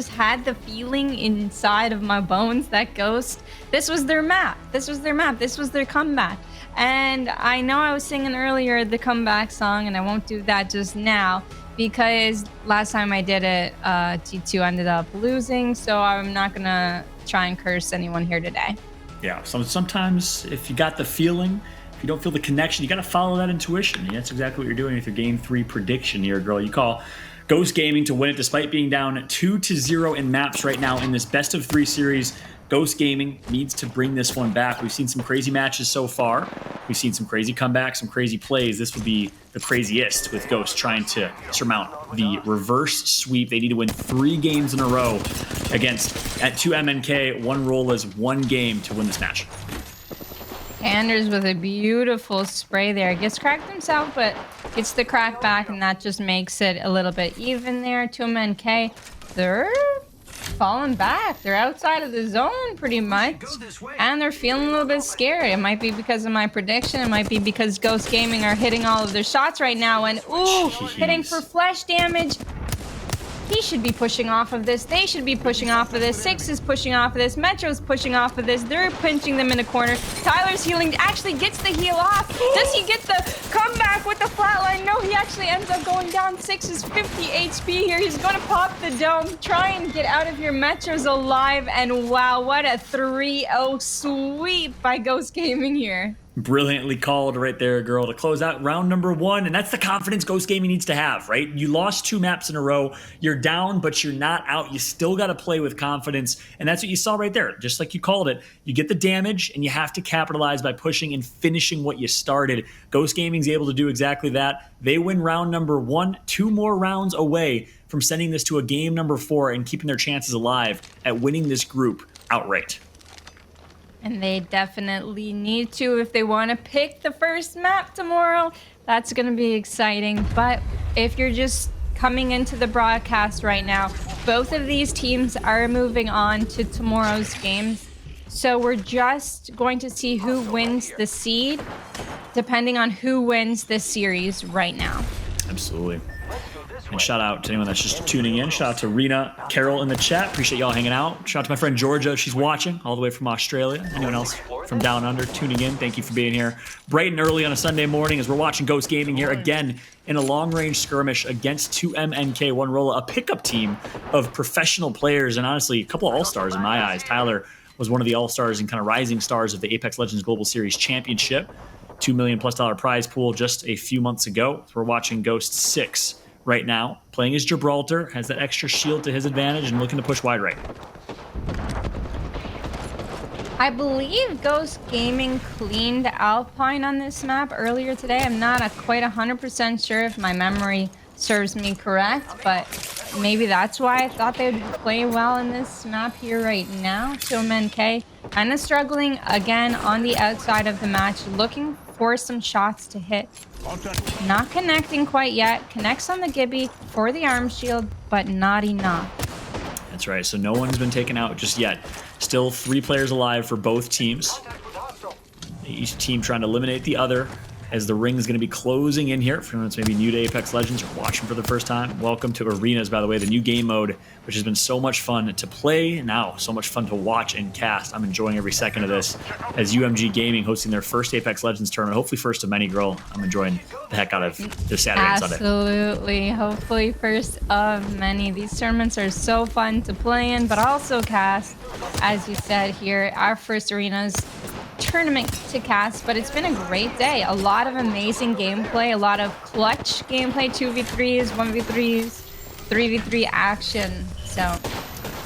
had the feeling inside of my bones that Ghost, this was their map. This was their comeback. And I know I was singing earlier the comeback song, and I won't do that just now because last time I did it, T2 ended up losing. So I'm not going to try and curse anyone here today. Yeah, sometimes if you got the feeling, if you don't feel the connection, you got to follow that intuition. And that's exactly what you're doing with your Game 3 prediction here, girl. You call Ghost Gaming to win it despite being down 2-0 in maps right now in this best of 3 series. Ghost Gaming needs to bring this one back. We've seen some crazy matches so far. We've seen some crazy comebacks, some crazy plays. This would be the craziest with Ghost trying to surmount the reverse sweep. They need to win 3 games in a row against at 2MnK1Rolla's 1 game to win this match. Pandxrz with a beautiful spray there. Gets cracked himself, but gets the crack back, and that just makes it a little bit even there. 2MnK, they're falling back. They're outside of the zone pretty much, and they're feeling a little bit scared. It might be because of my prediction. It might be because Ghost Gaming are hitting all of their shots right now, and hitting for flesh damage. He should be pushing off of this. They should be pushing off of this. Six is pushing off of this. Metro's pushing off of this. They're pinching them in a corner. Tyler's healing. Actually gets the heal off. Does he get the comeback with the flatline? No, he actually ends up going down. Six is 50 HP here. He's going to pop the dome. Try and get out of here. Metro's alive. And wow, what a 3-0 sweep by Ghost Gaming here. Brilliantly called right there, girl, to close out round number 1. And that's the confidence Ghost Gaming needs to have, right? You lost 2 maps in a row. You're down, but you're not out. You still got to play with confidence. And that's what you saw right there. Just like you called it, you get the damage and you have to capitalize by pushing and finishing what you started. Ghost Gaming's able to do exactly that. They win round number 1, 2 more rounds away from sending this to a game number 4 and keeping their chances alive at winning this group outright. And they definitely need to if they want to pick the first map tomorrow. That's going to be exciting. But if you're just coming into the broadcast right now, both of these teams are moving on to tomorrow's games. So we're just going to see who wins the seed, depending on who wins this series right now. Absolutely. And shout out to anyone that's just tuning in. Shout out to Rena, Carol in the chat. Appreciate y'all hanging out. Shout out to my friend Georgia. She's watching all the way from Australia. Anyone else from down under tuning in, thank you for being here. Bright and early on a Sunday morning as we're watching Ghost Gaming here again in a long-range skirmish against 2MnK1Rolla, a pickup team of professional players and honestly a couple of all-stars in my eyes. Tyler was one of the all-stars and kind of rising stars of the Apex Legends Global Series Championship. $2 million+ prize pool just a few months ago. So we're watching Ghost 6 right now, playing as Gibraltar, has that extra shield to his advantage and looking to push wide right. I believe Ghost Gaming cleaned Alpine on this map earlier today. I'm not quite 100% sure if my memory serves me correct, but maybe that's why I thought they'd play well in this map here right now. 2MnK kind of struggling again on the outside of the match, looking for some shots to hit. Not connecting quite yet. Connects on the Gibby for the arm shield, but not enough. That's right. So no one's been taken out just yet. Still 3 players alive for both teams. Each team trying to eliminate the other as the ring is going to be closing in here. For anyone that's maybe new to Apex Legends or watching for the first time, welcome to Arenas, by the way, the new game mode, which has been so much fun to play, now so much fun to watch and cast. I'm enjoying every second of this as UMG Gaming hosting their first Apex Legends tournament, hopefully first of many, girl. I'm enjoying the heck out of this Saturday and Sunday. Absolutely. Hopefully first of many. These tournaments are so fun to play in, but also cast. As you said here, our first Arenas tournament to cast, but it's been a great day. A lot of amazing gameplay, a lot of clutch gameplay, 2v3s, 1v3s, 3v3 action. So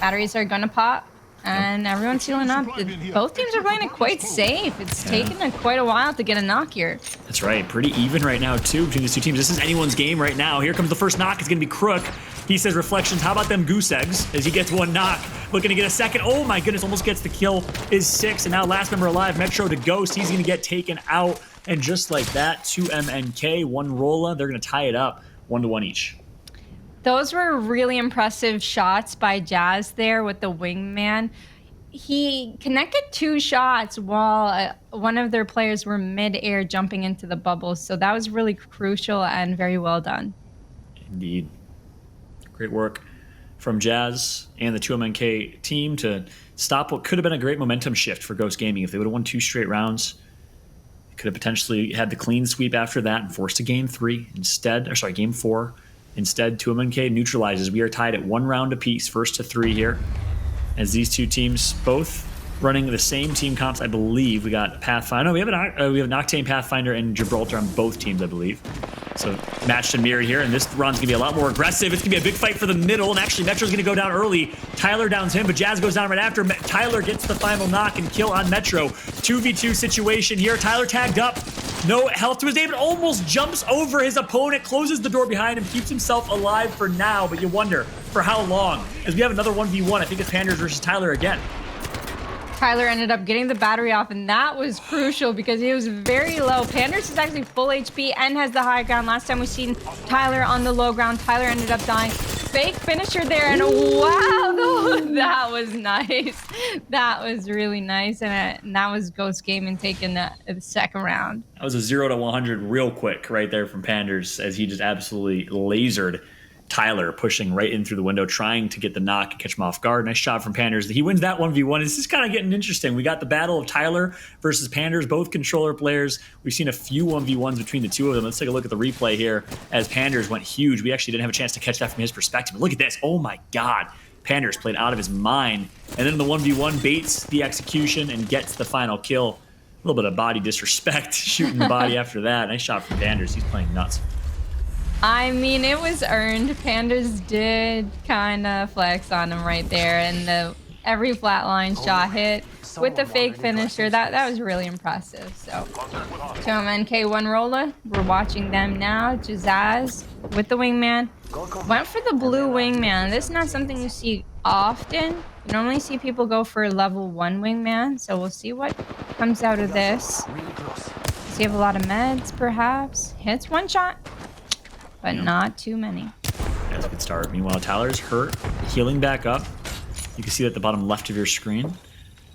batteries are gonna pop and everyone's healing up. Both teams are playing it quite safe. It's taken quite a while to get a knock here. That's right. Pretty even right now too between these two teams. This is anyone's game right now. Here comes the first knock. It's gonna be Crook. He says, Reflections, how about them goose eggs? As he gets one knock, looking to get a second. Oh my goodness, almost gets the kill. Is 6, and now last member alive, Metro to Ghost. He's gonna get taken out. And just like that, 2MnK1Rolla, they're gonna tie it up 1-1 each. Those were really impressive shots by Jaazzz there with the wingman. He connected 2 shots while one of their players were mid-air jumping into the bubbles. So that was really crucial and very well done. Indeed. Great work from Jaazzz and the 2MnK team to stop what could have been a great momentum shift for Ghost Gaming. If they would have won 2 straight rounds, they could have potentially had the clean sweep after that and forced a game 3 instead, or sorry, game 4. Instead, 2MnK neutralizes. We are tied at 1 round apiece, first to 3 here, as these two teams both running the same team comps. I believe we got Pathfinder. No, we have an Octane Pathfinder and Gibraltar on both teams, I believe. So matched and mirrored here, and this run's gonna be a lot more aggressive. It's gonna be a big fight for the middle, and actually Metro's gonna go down early. Tyler downs him, but Jaazzz goes down right after. Tyler gets the final knock and kill on Metro. 2v2 situation here. Tyler tagged up. No health to his name, but almost jumps over his opponent, closes the door behind him, keeps himself alive for now, but you wonder for how long. As we have another 1v1, I think it's Pandxrz versus Tyler again. Tyler ended up getting the battery off, and that was crucial because he was very low. Pandxrz is actually full HP and has the high ground. Last time we seen Tyler on the low ground, Tyler ended up dying. Fake finisher there, and wow, that was nice. That was really nice, and that was Ghost Gaming taking the second round. That was a 0 to 100 real quick right there from Pandxrz as he just absolutely lasered Tyler, pushing right in through the window, trying to get the knock and catch him off guard. Nice shot from Pandxrz. He wins that 1v1. This is kind of getting interesting. We got the battle of Tyler versus Pandxrz, both controller players. We've seen a few 1v1s between the two of them. Let's take a look at the replay here as Pandxrz went huge. We actually didn't have a chance to catch that from his perspective. But look at this. Oh my God. Pandxrz played out of his mind. And then the 1v1 baits the execution and gets the final kill. A little bit of body disrespect, shooting the body after that. Nice shot from Pandxrz. He's playing nuts. I mean, it was earned. Pandxrz did kind of flex on him right there, and every flatline shot hit with the fake finisher. That was really impressive. So, 2MnK1Rolla, we're watching them now. Jaazzz with the wingman. Went for the blue wingman. This is not something you see often. You normally see people go for level 1 wingman, so we'll see what comes out of this. Does he have a lot of meds, perhaps? Hits 1 shot. But not too many. That's a good start. Meanwhile, Tyler's hurt, healing back up. You can see that at the bottom left of your screen.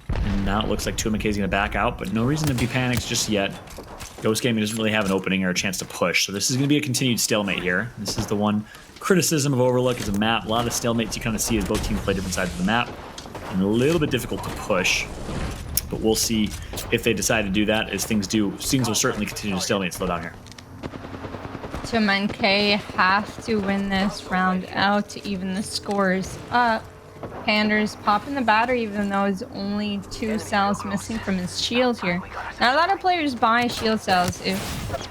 And now it looks like 2MnK is going to back out, but no reason to be panicked just yet. Ghost Gaming doesn't really have an opening or a chance to push, so this is going to be a continued stalemate here. This is the one criticism of Overlook is a map. A lot of stalemates you kind of see as both teams play different sides of the map. And a little bit difficult to push. But we'll see if they decide to do that as things do. Things will certainly continue to stalemate slow down here. 2MnK have to win this round out to even the scores up. Pandxrz popping the battery even though there's only 2 cells missing from his shield here. Now a lot of players buy shield cells if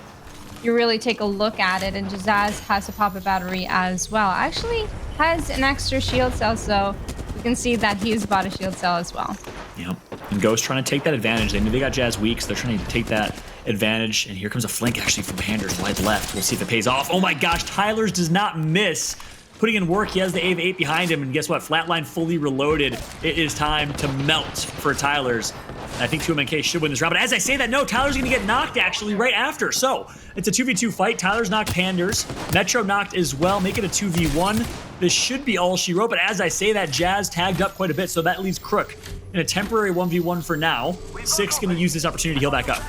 you really take a look at it, and Jaazzz has to pop a battery as well. Actually has an extra shield cell, so you can see that he's bought a shield cell as well. Yep. And Ghost trying to take that advantage. They knew they got Jaazzz weak, so they're trying to take that advantage. And here comes a flank actually from Pandxrz wide left. We'll see if it pays off. Oh my gosh, Tyler's does not miss. putting in work. He has the AVE 8 behind him, and guess what? Flatline fully reloaded. It is time to melt for Tylerfps. I think 2MnK should win this round. But as I say that, no, Tyler's going to get knocked, actually, right after. So it's a 2v2 fight. Tyler's knocked Pandxrz. Metro knocked as well. Make it a 2v1. This should be all she wrote. But as I say that, Jaazzz tagged up quite a bit. So that leaves Crook in a temporary 1v1 for now. 6 going to use this opportunity to heal back up.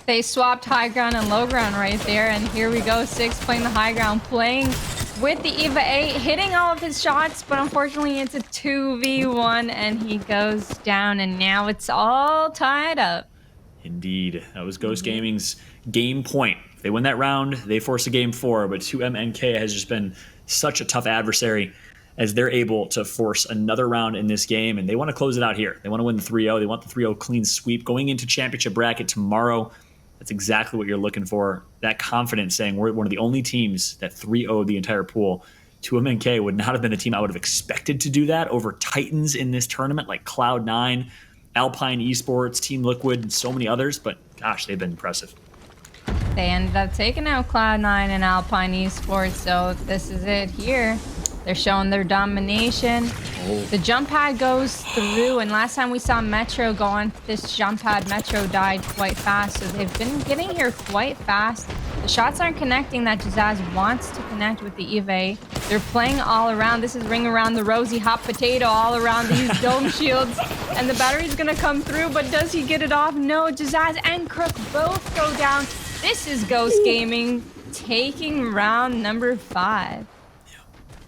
They swapped high ground and low ground right there. And here we go. 6 playing the high ground, playing with the EVA 8, hitting all of his shots, but unfortunately it's a 2v1 and he goes down, and now it's all tied up. Indeed. That was Ghost Gaming's game point. If they win that round, they force a game 4, but 2MnK has just been such a tough adversary as they're able to force another round in this game, and they want to close it out here. They want to win the 3-0. They want the 3-0 clean sweep going into championship bracket tomorrow. That's exactly what you're looking for. That confidence, saying we're one of the only teams that 3-0'd the entire pool. 2MnK would not have been a team I would have expected to do that over Titans in this tournament, like Cloud9, Alpine Esports, Team Liquid, and so many others. But gosh, they've been impressive. They ended up taking out Cloud9 and Alpine Esports, so this is it here. They're showing their domination. The jump pad goes through, and last time we saw Metro go on this jump pad, Metro died quite fast, so they've been getting here quite fast. The shots aren't connecting that Jaazzaz wants to connect with the EVA. They're playing all around. This is ring around the rosy hot potato all around these dome shields, and the battery's gonna come through, but does he get it off? No, Jaazzaz and Crook both go down. This is Ghost Gaming taking round number 5.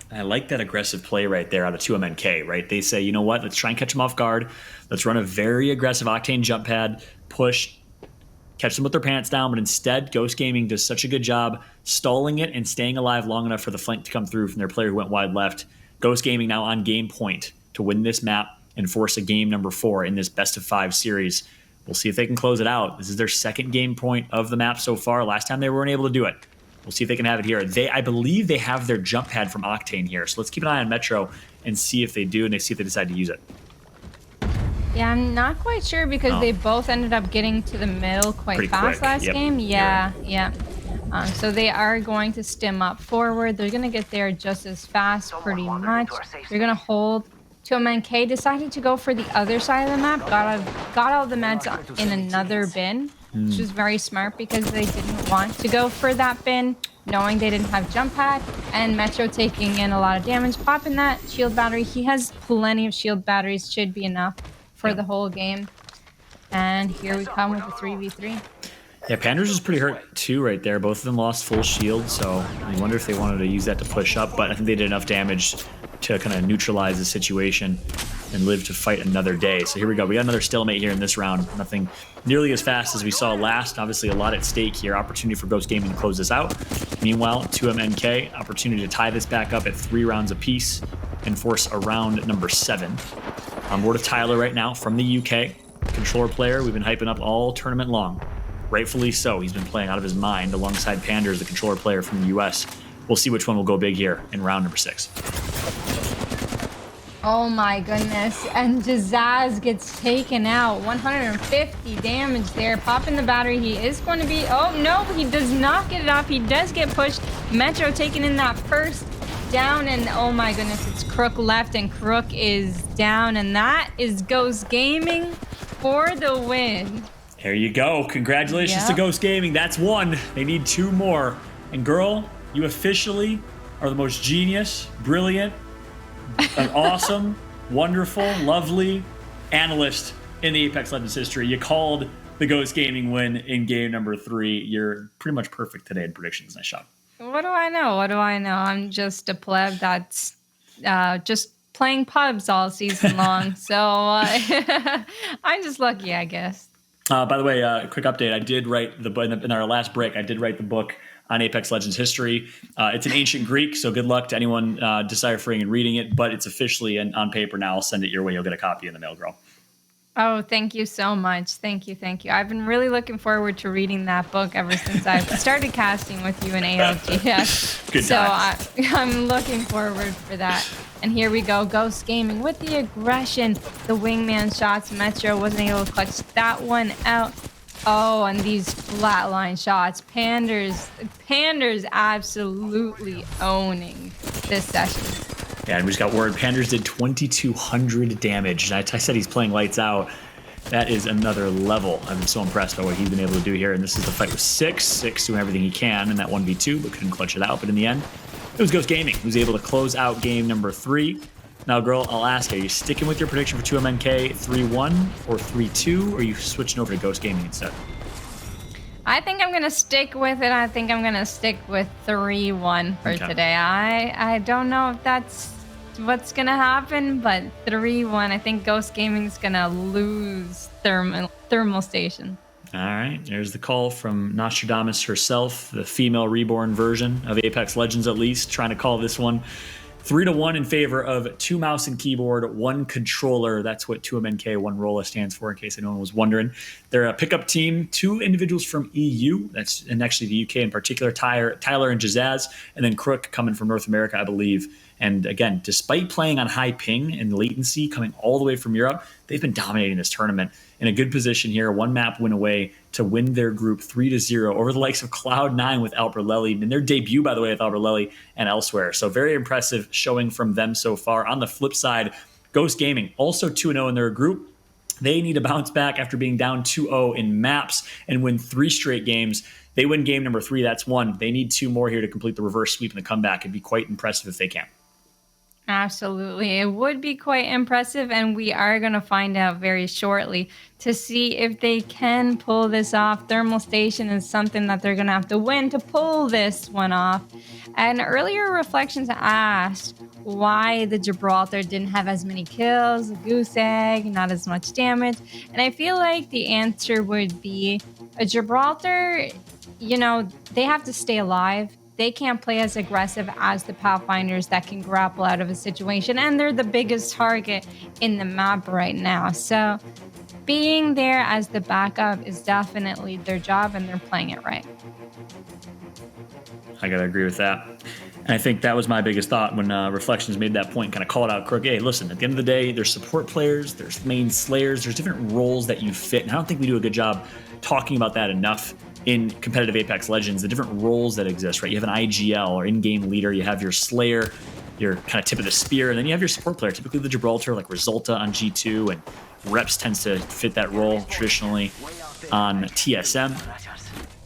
I like that aggressive play right there out of 2MnK, right? They say, you know what? Let's try and catch them off guard. Let's run a very aggressive Octane jump pad, push, catch them with their pants down. But instead, Ghost Gaming does such a good job stalling it and staying alive long enough for the flank to come through from their player who went wide left. Ghost Gaming now on game point to win this map and force a game number 4 in this best of 5 series. We'll see if they can close it out. This is their second game point of the map so far. Last time they weren't able to do it. We'll see if they can have it here. I believe they have their jump pad from Octane here. So let's keep an eye on Metro and see if they do, and see if they decide to use it. Yeah, I'm not quite sure because they both ended up getting to the middle quite Pretty fast quick. last Yep. game. Yeah, yeah. So they are going to stim up forward. They're going to get there just as fast, pretty much. They're going to hold. 2MnK decided to go for the other side of the map. Got all the meds in another bin, which was very smart because they didn't want to go for that bin, knowing they didn't have jump pad, and Metro taking in a lot of damage, popping that shield battery. He has plenty of shield batteries, should be enough for the whole game. And here we come with the 3v3. Yeah, Pandxrz is pretty hurt too right there. Both of them lost full shield, so I wonder if they wanted to use that to push up, but I think they did enough damage to kind of neutralize the situation and live to fight another day. So here we go. We got another stalemate here in this round. Nothing nearly as fast as we saw last. Obviously, a lot at stake here. Opportunity for Ghost Gaming to close this out. Meanwhile, 2MnK, opportunity to tie this back up at 3 rounds apiece and force a round number 7. On board of Tyler right now from the UK. Controller player we've been hyping up all tournament long. Rightfully so. He's been playing out of his mind alongside Pandxrz, the controller player from the US. We'll see which one will go big here in round number 6. Oh my goodness, and Jaazzaz gets taken out. 150 damage there. Popping the battery, he is going to be... Oh no, he does not get it off. He does get pushed. Metro taking in that first down, and oh my goodness, it's Crook left, and Crook is down, and that is Ghost Gaming for the win. There you go. Congratulations to Ghost Gaming. That's 1. They need 2 more. And girl, you officially are the most genius, brilliant, an awesome, wonderful, lovely analyst in the Apex Legends history. You called the Ghost Gaming win in game number 3. You're pretty much perfect today in predictions. Nice job. What do I know? What do I know? I'm just a pleb that's just playing pubs all season long. So I'm just lucky, I guess. By the way, quick update. I did write in our last break, I did write the book on Apex Legends history. It's in ancient Greek, so good luck to anyone deciphering and reading it, but it's officially on paper now. I'll send it your way. You'll get a copy in the mail, girl. Oh, thank you so much. Thank you, thank you. I've been really looking forward to reading that book ever since I started casting with you in ALGS. Good time. So I'm looking forward for that. And here we go, Ghost Gaming with the aggression. The wingman shots. Metro wasn't able to clutch that one out. Oh, and these flatline shots. Pandxrz absolutely owning this session. Yeah, and we just got word Pandxrz did 2,200 damage. And I said he's playing lights out. That is another level. I'm so impressed by what he's been able to do here. And this is the fight with Six doing everything he can in that 1v2, but couldn't clutch it out. But in the end, it was Ghost Gaming who was able to close out game number 3. Now, girl, I'll ask you, are you sticking with your prediction for 2MnK 3-1 or 3-2, or are you switching over to Ghost Gaming instead? I think I'm going to stick with it. I think I'm going to stick with 3-1 for today. I don't know if that's what's going to happen, but 3-1. I think Ghost Gaming's going to lose Thermal Station. All right, there's the call from Nostradamus herself, the female reborn version of Apex Legends, at least, trying to call this one 3-1 in favor of 2 mouse and keyboard, 1 controller. That's what 2MnK1Rolla stands for, in case anyone was wondering. They're a pickup team, 2 individuals from EU, and actually the UK in particular, Tyler and Jaazzaz, and then Crook coming from North America, I believe. And again, despite playing on high ping and latency coming all the way from Europe, they've been dominating this tournament. In a good position here, 1 map win away to win their group 3-0 over the likes of Cloud9 with Alberlelli, in their debut, by the way, with Alberlelli and elsewhere. So very impressive showing from them so far. On the flip side, Ghost Gaming, also 2-0 in their group. They need to bounce back after being down 2-0 in maps and win 3 straight games. They win game number 3, that's 1. They need 2 more here to complete the reverse sweep and the comeback. It'd be quite impressive if they can. Absolutely. It would be quite impressive, and we are going to find out very shortly to see if they can pull this off. Thermal Station is something that they're going to have to win to pull this one off. And earlier Reflections asked why the Gibraltar didn't have as many kills, a goose egg, not as much damage. And I feel like the answer would be a Gibraltar, you know, they have to stay alive. They can't play as aggressive as the Pathfinders that can grapple out of a situation. And they're the biggest target in the map right now. So being there as the backup is definitely their job, and they're playing it right. I got to agree with that. And I think that was my biggest thought when Reflections made that point, kind of called out Crook. Hey, listen, at the end of the day, there's support players, there's main slayers, there's different roles that you fit. And I don't think we do a good job talking about that enough in competitive Apex Legends, the different roles that exist, right? You have an IGL or in-game leader, you have your Slayer, your kind of tip of the spear, and then you have your support player, typically the Gibraltar, like Resulta on G2, and Reps tends to fit that role traditionally on TSM.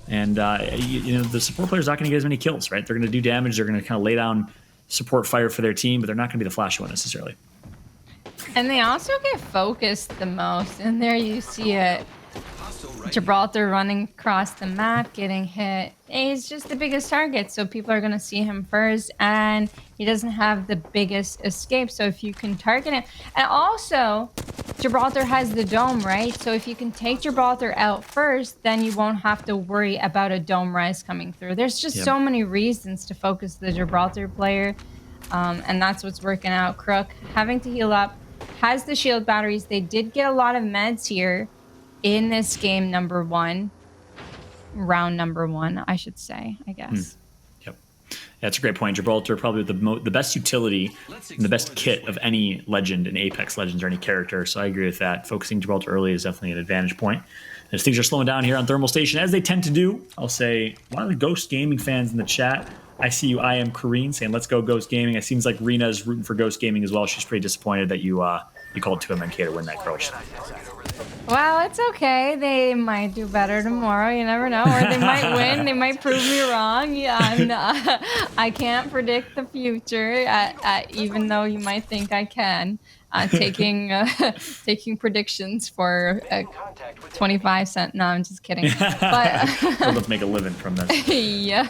And, you know, the support player's not going to get as many kills, right? They're going to do damage, they're going to kind of lay down support fire for their team, but they're not going to be the flashy one necessarily. And they also get focused the most, and there you see it. Gibraltar running across the map, getting hit. He's just the biggest target, so people are going to see him first, and he doesn't have the biggest escape, so if you can target him. And also, Gibraltar has the dome, right? So if you can take Gibraltar out first, then you won't have to worry about a dome rise coming through. There's just so many reasons to focus the Gibraltar player, and that's what's working out. Crook having to heal up, has the shield batteries. They did get a lot of meds here in this game number 1, round number 1, I should say, I guess. Yep. Yeah, that's a great point. Gibraltar probably the best utility and the best kit of any legend in Apex Legends or any character, so I agree with that. Focusing Gibraltar early is definitely an advantage point. As things are slowing down here on Thermal Station, as they tend to do, I'll say, a lot of the Ghost Gaming fans in the chat, I see you, I am Kareen, saying, let's go Ghost Gaming. It seems like Rena's rooting for Ghost Gaming as well. She's pretty disappointed that you called 2MnK to win that crouch. Well, it's okay. They might do better tomorrow. You never know. Or they might win. They might prove me wrong. Yeah, I can't predict the future, even though you might think I can. Taking predictions for 25 cents. No, I'm just kidding. But we'll have to make a living from this. Yeah.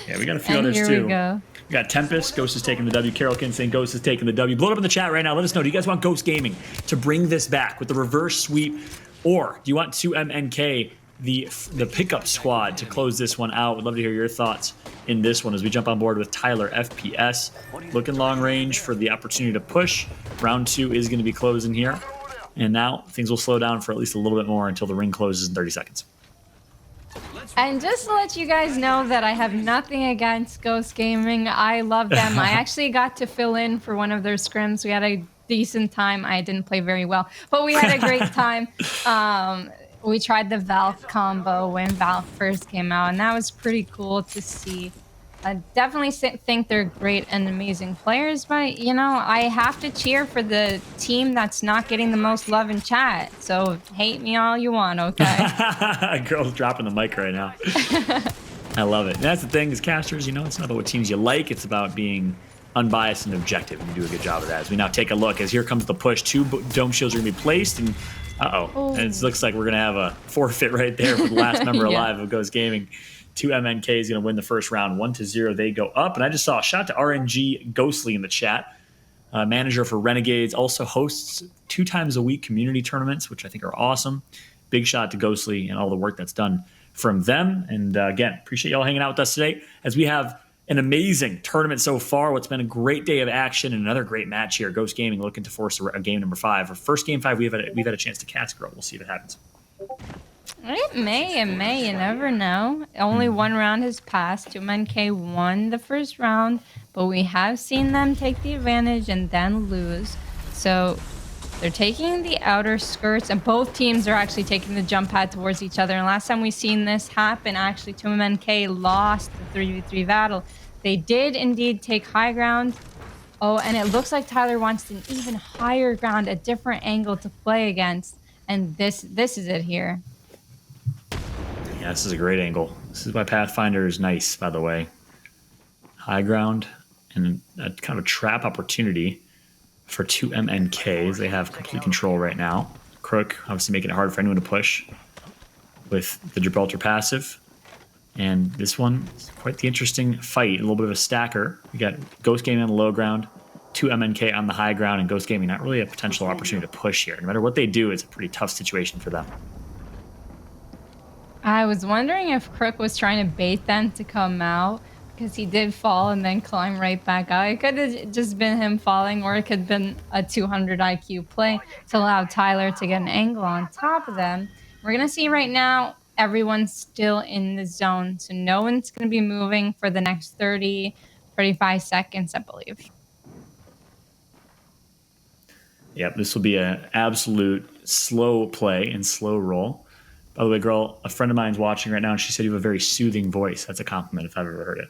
Yeah, we got a few others here too. We go. We got Tempest, Ghost is taking the W. Carolkin saying Ghost is taking the W. Blow it up in the chat right now. Let us know. Do you guys want Ghost Gaming to bring this back with the reverse sweep? Or do you want 2MnK, the pickup squad, to close this one out? We'd love to hear your thoughts in this one as we jump on board with Tylerfps. Looking long range for the opportunity to push. Round 2 is going to be closing here. And now things will slow down for at least a little bit more until the ring closes in 30 seconds. And just to let you guys know that I have nothing against Ghost Gaming. I love them. I actually got to fill in for one of their scrims. We had a decent time. I didn't play very well, but we had a great time. We tried the Valk combo when Valk first came out, and that was pretty cool to see. I definitely think they're great and amazing players, but, you know, I have to cheer for the team that's not getting the most love in chat. So hate me all you want, okay? Girl's dropping the mic right now. I love it. And that's the thing is, casters, you know, it's not about what teams you like. It's about being unbiased and objective, and you do a good job of that. As we now take a look, as here comes the push, 2 dome shields are going to be placed, and and it looks like we're going to have a forfeit right there for the last member alive of Ghost Gaming. 2MnK is going to win the first round, 1-0. They go up, and I just saw a shot to RNG Ghostly in the chat. Manager for Renegades, also hosts 2 times a week community tournaments, which I think are awesome. Big shout to Ghostly and all the work that's done from them. And again, appreciate y'all hanging out with us today as we have an amazing tournament so far. What's been a great day of action and another great match here. Ghost Gaming looking to force a game number 5. Our first game 5, we've had a chance to catch Girl. We'll see if it happens. It may. You never know. Only 1 round has passed. 2MnK won the first round, but we have seen them take the advantage and then lose. So they're taking the outer skirts, and both teams are actually taking the jump pad towards each other. And last time we seen this happen, actually, 2MnK lost the 3v3 battle. They did indeed take high ground. Oh, and it looks like Tyler wants an even higher ground, a different angle to play against. And this is it here. Yeah, this is a great angle. This is why Pathfinder is nice, by the way. High ground and a kind of a trap opportunity for 2MnK. They have complete control right now. Crook obviously making it hard for anyone to push with the Gibraltar passive. And this one is quite the interesting fight. A little bit of a stacker. We got Ghost Gaming on the low ground, 2MnK on the high ground, and Ghost Gaming not really a potential opportunity to push here. No matter what they do, it's a pretty tough situation for them. I was wondering if Crook was trying to bait them to come out, because he did fall and then climb right back out. It could have just been him falling, or it could have been a 200 IQ play to allow Tyler to get an angle on top of them. We're going to see right now, everyone's still in the zone, so no one's going to be moving for the next 35 seconds, I believe. Yep, this will be an absolute slow play and slow roll. By the way, girl, a friend of mine's watching right now, and she said you have a very soothing voice. That's a compliment if I've ever heard it.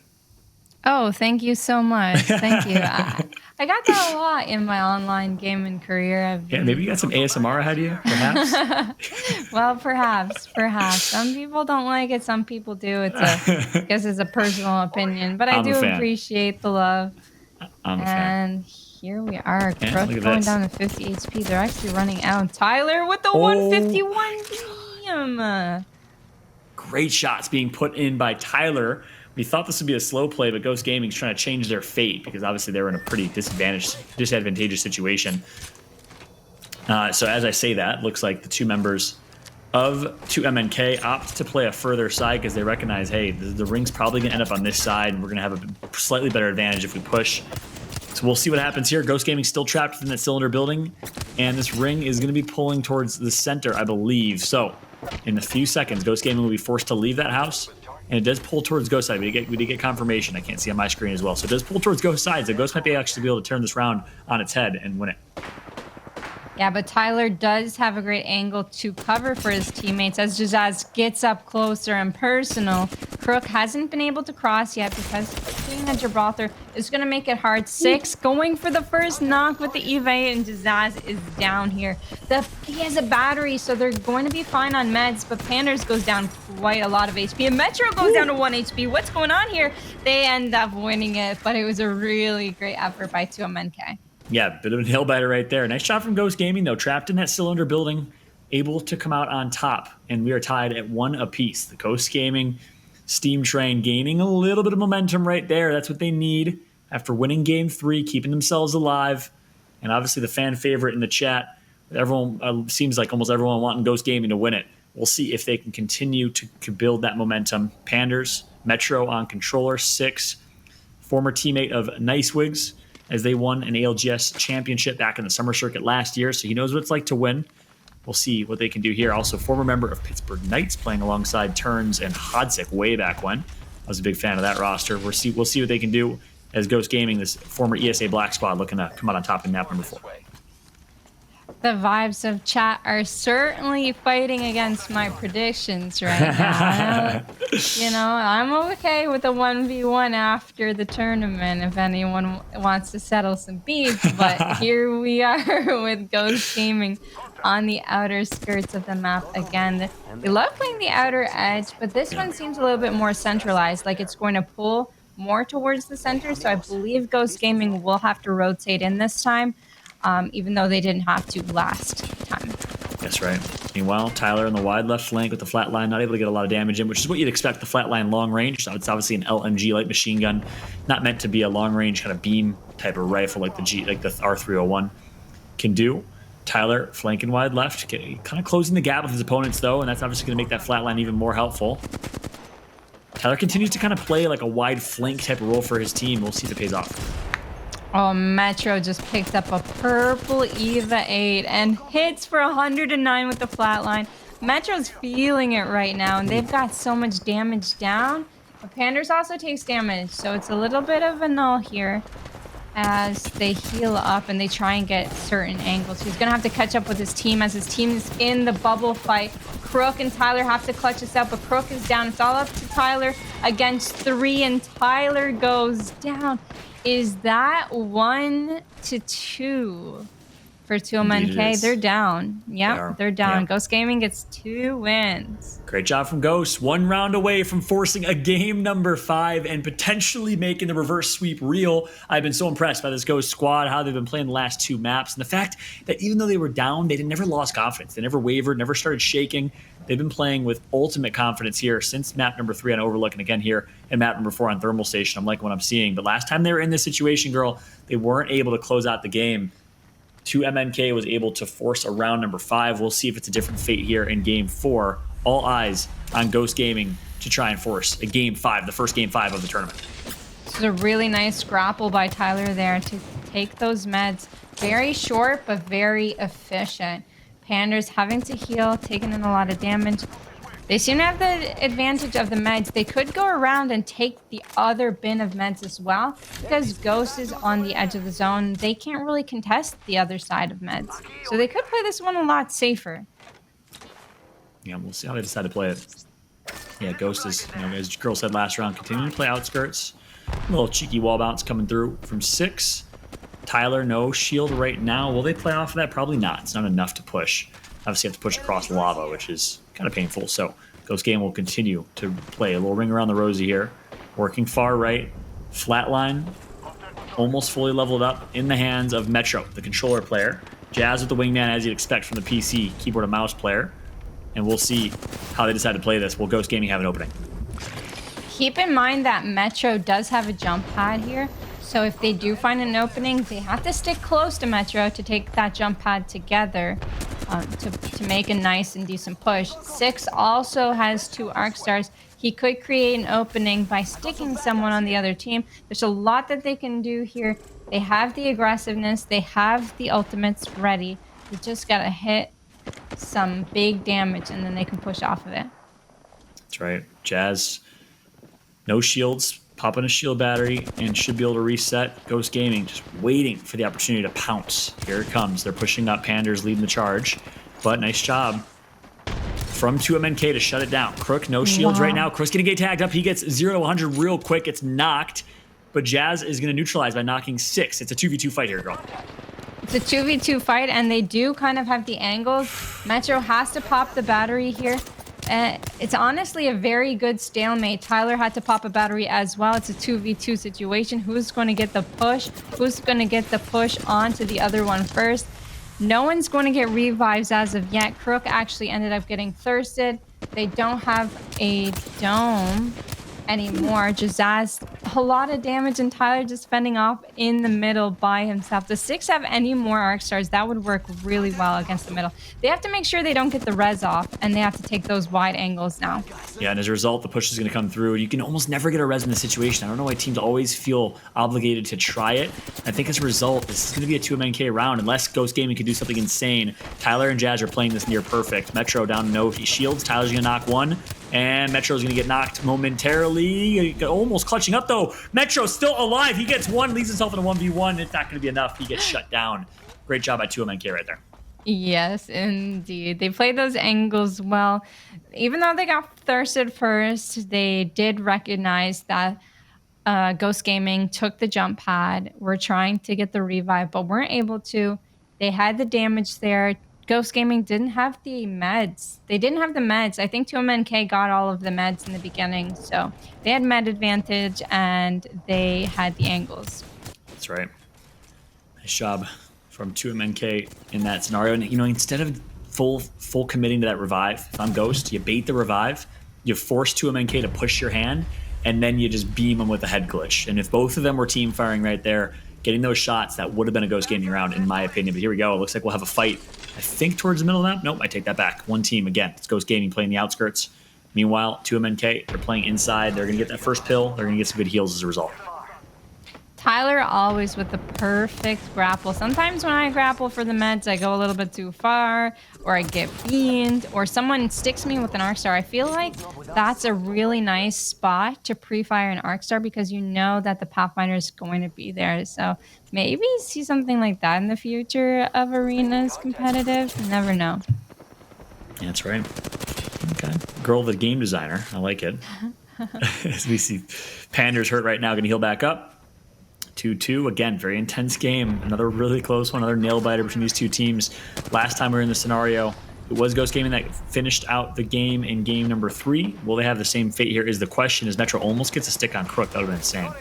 Oh, thank you so much. Thank you. I got that a lot in my online gaming career. Yeah, maybe you got some ASMR ahead of you, perhaps? Well, perhaps. Some people don't like it. Some people do. I guess it's a personal opinion. But I do appreciate the love. I'm a fan. And here we are. Yeah, Crook going down to 50 HP. They're actually running out. Tyler with the 151 DM. Great shots being put in by Tyler. We thought this would be a slow play, but Ghost Gaming's trying to change their fate because obviously they were in a pretty disadvantageous situation. So as I say that, looks like the 2 members of 2MnK opt to play a further side because they recognize, hey, the ring's probably going to end up on this side, and we're going to have a slightly better advantage if we push. So we'll see what happens here. Ghost Gaming's still trapped within that cylinder building, and this ring is going to be pulling towards the center, I believe. So in a few seconds, Ghost Gaming will be forced to leave that house. And it does pull towards Ghost side. We did get confirmation. I can't see on my screen as well. So it does pull towards Ghost side. So Ghost might be actually be able to turn this round on its head and win it. Yeah, but Tyler does have a great angle to cover for his teammates as Jaazzaz gets up closer and personal. Crook hasn't been able to cross yet because being at Gibraltar is going to make it hard. 6 going for the first knock with the EVA, and Jaazzaz is down here. He has a battery, so they're going to be fine on meds, but Pandxrz goes down quite a lot of HP, and Metro goes down to 1 HP. What's going on here? They end up winning it, but it was a really great effort by 2MnK. Yeah, bit of a nail biter right there. Nice shot from Ghost Gaming, though. Trapped in that cylinder building, able to come out on top. And we are tied at 1 apiece. The Ghost Gaming steam train gaining a little bit of momentum right there. That's what they need after winning game 3, keeping themselves alive. And obviously the fan favorite in the chat. Everyone seems like almost everyone wanting Ghost Gaming to win it. We'll see if they can continue to build that momentum. Pandxrz, Metro on controller, 6. Former teammate of Nicewigs, as they won an ALGS championship back in the summer circuit last year, so he knows what it's like to win. We'll see what they can do here. Also, former member of Pittsburgh Knights, playing alongside Turns and Hodzik way back when. I was a big fan of that roster. We'll see what they can do as Ghost Gaming, this former ESA Black squad, looking to come out on top in map number 4. The vibes of chat are certainly fighting against my predictions right now. I'm okay with a 1v1 after the tournament if anyone wants to settle some beef, but here we are with Ghost Gaming on the outer skirts of the map again. They love playing the outer edge, but this one seems a little bit more centralized, like it's going to pull more towards the center, so I believe Ghost Gaming will have to rotate in this time. Even though they didn't have to last time. That's right. Meanwhile, Tyler on the wide left flank with the flat line, not able to get a lot of damage in, which is what you'd expect the flat line long range. So it's obviously an LMG light machine gun, not meant to be a long range kind of beam type of rifle like the R301 can do. Tyler flanking wide left, kind of closing the gap with his opponents though, and that's obviously going to make that flat line even more helpful. Tyler continues to kind of play like a wide flank type of role for his team. We'll see if it pays off. Oh, Metro just picked up a purple Eva 8 and hits for 109 with the flatline. Metro's feeling it right now, and they've got so much damage down. But Pandxrz also takes damage, so it's a little bit of a null here as they heal up and they try and get certain angles. He's going to have to catch up with his team as his team is in the bubble fight. Crook and Tyler have to clutch this out, but Crook is down. It's all up to Tyler against 3, and Tyler goes down. Is that 1-2 for 2MnK? They're down. Yep, they're down. Yep. Ghost Gaming gets 2 wins. Great job from Ghost. 1 round away from forcing a game number 5 and potentially making the reverse sweep real. I've been so impressed by this Ghost squad, how they've been playing the last 2 maps, and the fact that even though they were down, they never lost confidence. They never wavered, never started shaking. They've been playing with ultimate confidence here since map number 3 on Overlook, and again here in map number 4 on Thermal Station. I'm liking what I'm seeing. But last time they were in this situation, girl, they weren't able to close out the game. 2MnK was able to force a round number 5. We'll see if it's a different fate here in game 4. All eyes on Ghost Gaming to try and force a game 5, the first game 5 of the tournament. This is a really nice grapple by Tyler there to take those meds. Very short, but very efficient. Pandxrz having to heal, taking in a lot of damage. They seem to have the advantage of the meds. They could go around and take the other bin of meds as well. Because Ghost is on the edge of the zone, they can't really contest the other side of meds. So they could play this one a lot safer. Yeah, we'll see how they decide to play it. Yeah, Ghost is, as Girl said last round, continuing to play outskirts. A little cheeky wall bounce coming through from 6. Tyler, no shield right now. Will they play off of that? Probably not. It's not enough to push. Obviously, you have to push across lava, which is kind of painful. So, Ghost Game will continue to play a little ring around the rosy here. Working far right. Flatline. Almost fully leveled up in the hands of Metro, the controller player. Jaazzz with the wingman, as you'd expect from the PC keyboard and mouse player. And we'll see how they decide to play this. Will Ghost Gaming have an opening? Keep in mind that Metro does have a jump pad here. So if they do find an opening, they have to stick close to Metro to take that jump pad together to make a nice and decent push. 6 also has 2 arc stars. He could create an opening by sticking someone on the other team. There's a lot that they can do here. They have the aggressiveness. They have the ultimates ready. They just got to hit some big damage, and then they can push off of it. That's right. Jaazzz, no shields. Pop in a shield battery and should be able to reset. Ghost Gaming just waiting for the opportunity to pounce. Here it comes. They're pushing up. Pandxrz leading the charge. But nice job from 2MnK to shut it down. Crook, no shields right now. Crook's going to get tagged up. He gets 0 to 100 real quick. It's knocked. But Jaazzz is going to neutralize by knocking 6. It's a 2v2 fight here, girl. It's a 2v2 fight, and they do kind of have the angles. Metro has to pop the battery here. It's honestly a very good stalemate. Tyler had to pop a battery as well. It's a 2v2 situation. Who's going to get the push? Who's going to get the push onto the other one first? No one's going to get revives as of yet. Crook actually ended up getting thirsted. They don't have a dome anymore. Jaazzz, a lot of damage, and Tyler just fending off in the middle by himself. The 6 have any more arc stars, that would work really well against the middle. They have to make sure they don't get the res off, and they have to take those wide angles now. Yeah, and as a result, the push is going to come through. You can almost never get a res in this situation. I don't know why teams always feel obligated to try it. I think as a result, this is going to be a 2MnK round, unless Ghost Gaming can do something insane. Tyler and Jaazzz are playing this near perfect. Metro down no shields. Tyler's going to knock 1. And Metro's going to get knocked momentarily. Almost clutching up, though. Metro's still alive. He gets 1, leaves himself in a 1v1. It's not going to be enough. He gets shut down. Great job by 2MnK right there. Yes, indeed. They played those angles well. Even though they got thirsted first, they did recognize that Ghost Gaming took the jump pad. We're trying to get the revive, but weren't able to. They had the damage there. Ghost Gaming didn't have the meds. They didn't have the meds. I think 2MnK got all of the meds in the beginning. So they had med advantage and they had the angles. That's right. Nice job from 2MnK in that scenario. And, you know, instead of full committing to that revive, if I'm Ghost, you bait the revive, you force 2MnK to push your hand, and then you just beam them with a head glitch. And if both of them were team firing right there, getting those shots, that would have been a Ghost Gaming round, in my opinion. But here we go. It looks like we'll have a fight, I think, towards the middle of the map. Nope, I take that back. One team, again. It's Ghost Gaming playing the outskirts. Meanwhile, 2MnK, they're playing inside. They're going to get that first pill. They're going to get some good heals as a result. Tyler always with the perfect grapple. Sometimes when I grapple for the meds, I go a little bit too far, or I get beamed, or someone sticks me with an arc star. I feel like that's a really nice spot to pre-fire an arc star because you know that the Pathfinder is going to be there. So maybe see something like that in the future of arenas competitive. You never know. Yeah, that's right. Okay. Girl, the game designer. I like it. As we see Pandxrz hurt right now, going to heal back up. 2-2. Again, very intense game. Another really close one, another nail biter between these two teams. Last time we were in this scenario, it was Ghost Gaming that finished out the game in game number 3. Will they have the same fate here is the question, as Metro almost gets a stick on Crook. That would have been insane.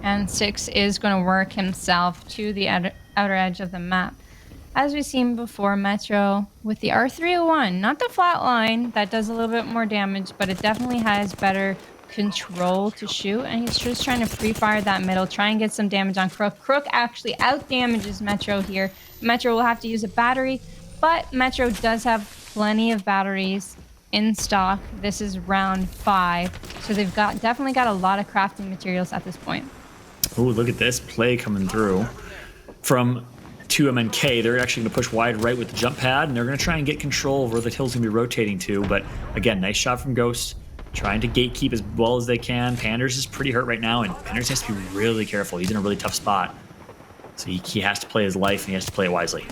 And 6 is going to work himself to the outer edge of the map. As we've seen before, Metro with the R301, not the flat line, that does a little bit more damage, but it definitely has better control to shoot, and he's just trying to pre-fire that middle, try and get some damage on Crook. Crook actually out-damages Metro here. Metro will have to use a battery, but Metro does have plenty of batteries in stock. This is round 5, so they've definitely got a lot of crafting materials at this point. Oh, look at this play coming through from 2MnK. They're actually going to push wide right with the jump pad, and they're going to try and get control of where the hill's going to be rotating to. But again, nice shot from Ghost. Trying to gatekeep as well as they can. Pandxrz is pretty hurt right now, and Pandxrz has to be really careful. He's in a really tough spot. So he has to play his life, and he has to play it wisely.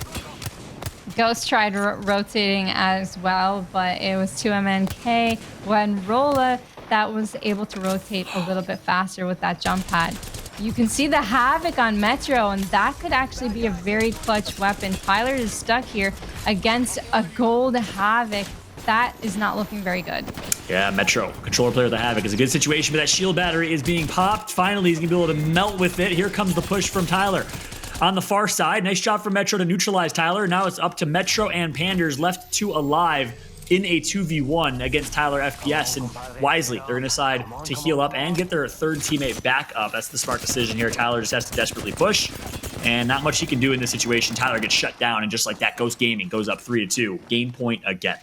Ghost tried rotating as well, but it was 2MnK1Rolla that was able to rotate a little bit faster with that jump pad. You can see the havoc on Metro, and that could actually be a very clutch weapon. Tyler is stuck here against a gold havoc. That is not looking very good. Yeah, Metro, controller player of the Havoc, is a good situation, but that shield battery is being popped. Finally, he's going to be able to melt with it. Here comes the push from Tyler. On the far side, nice job from Metro to neutralize Tyler. Now it's up to Metro and Pandxrz, left 2 alive in a 2v1 against Tylerfps, and wisely, they're going to decide to heal up and get their third teammate back up. That's the smart decision here. Tyler just has to desperately push, and not much he can do in this situation. Tyler gets shut down, and just like that, Ghost Gaming goes up 3-2. Game point again.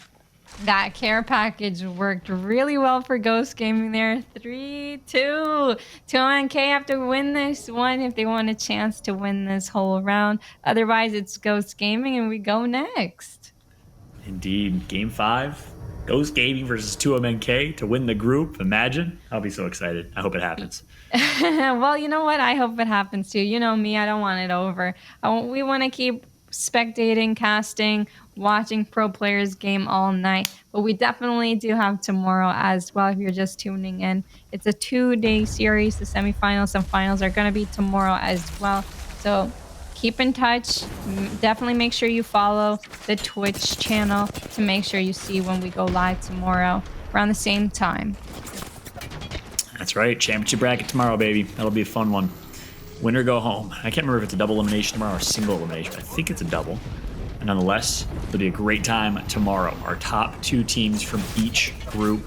That care package worked really well for Ghost Gaming there. 3-2. 2MnK have to win this one if they want a chance to win this whole round. Otherwise, it's Ghost Gaming, and we go next. Indeed. Game 5. Ghost Gaming versus 2MnK to win the group. Imagine. I'll be so excited. I hope it happens. Well, you know what? I hope it happens too. You know me. I don't want it over. We want to keep spectating, casting, watching pro players game all night, but we definitely do have tomorrow as well. If you're just tuning in, it's a 2-day series. The semifinals and finals are going to be tomorrow as well, so keep in touch. Definitely make sure you follow the Twitch channel to make sure you see when we go live tomorrow around the same time. That's right. Championship bracket tomorrow, baby. That'll be a fun one. Winner go home. I can't remember if it's a double elimination tomorrow or single elimination, but I think it's a double. And nonetheless, it'll be a great time tomorrow. Our top 2 teams from each group.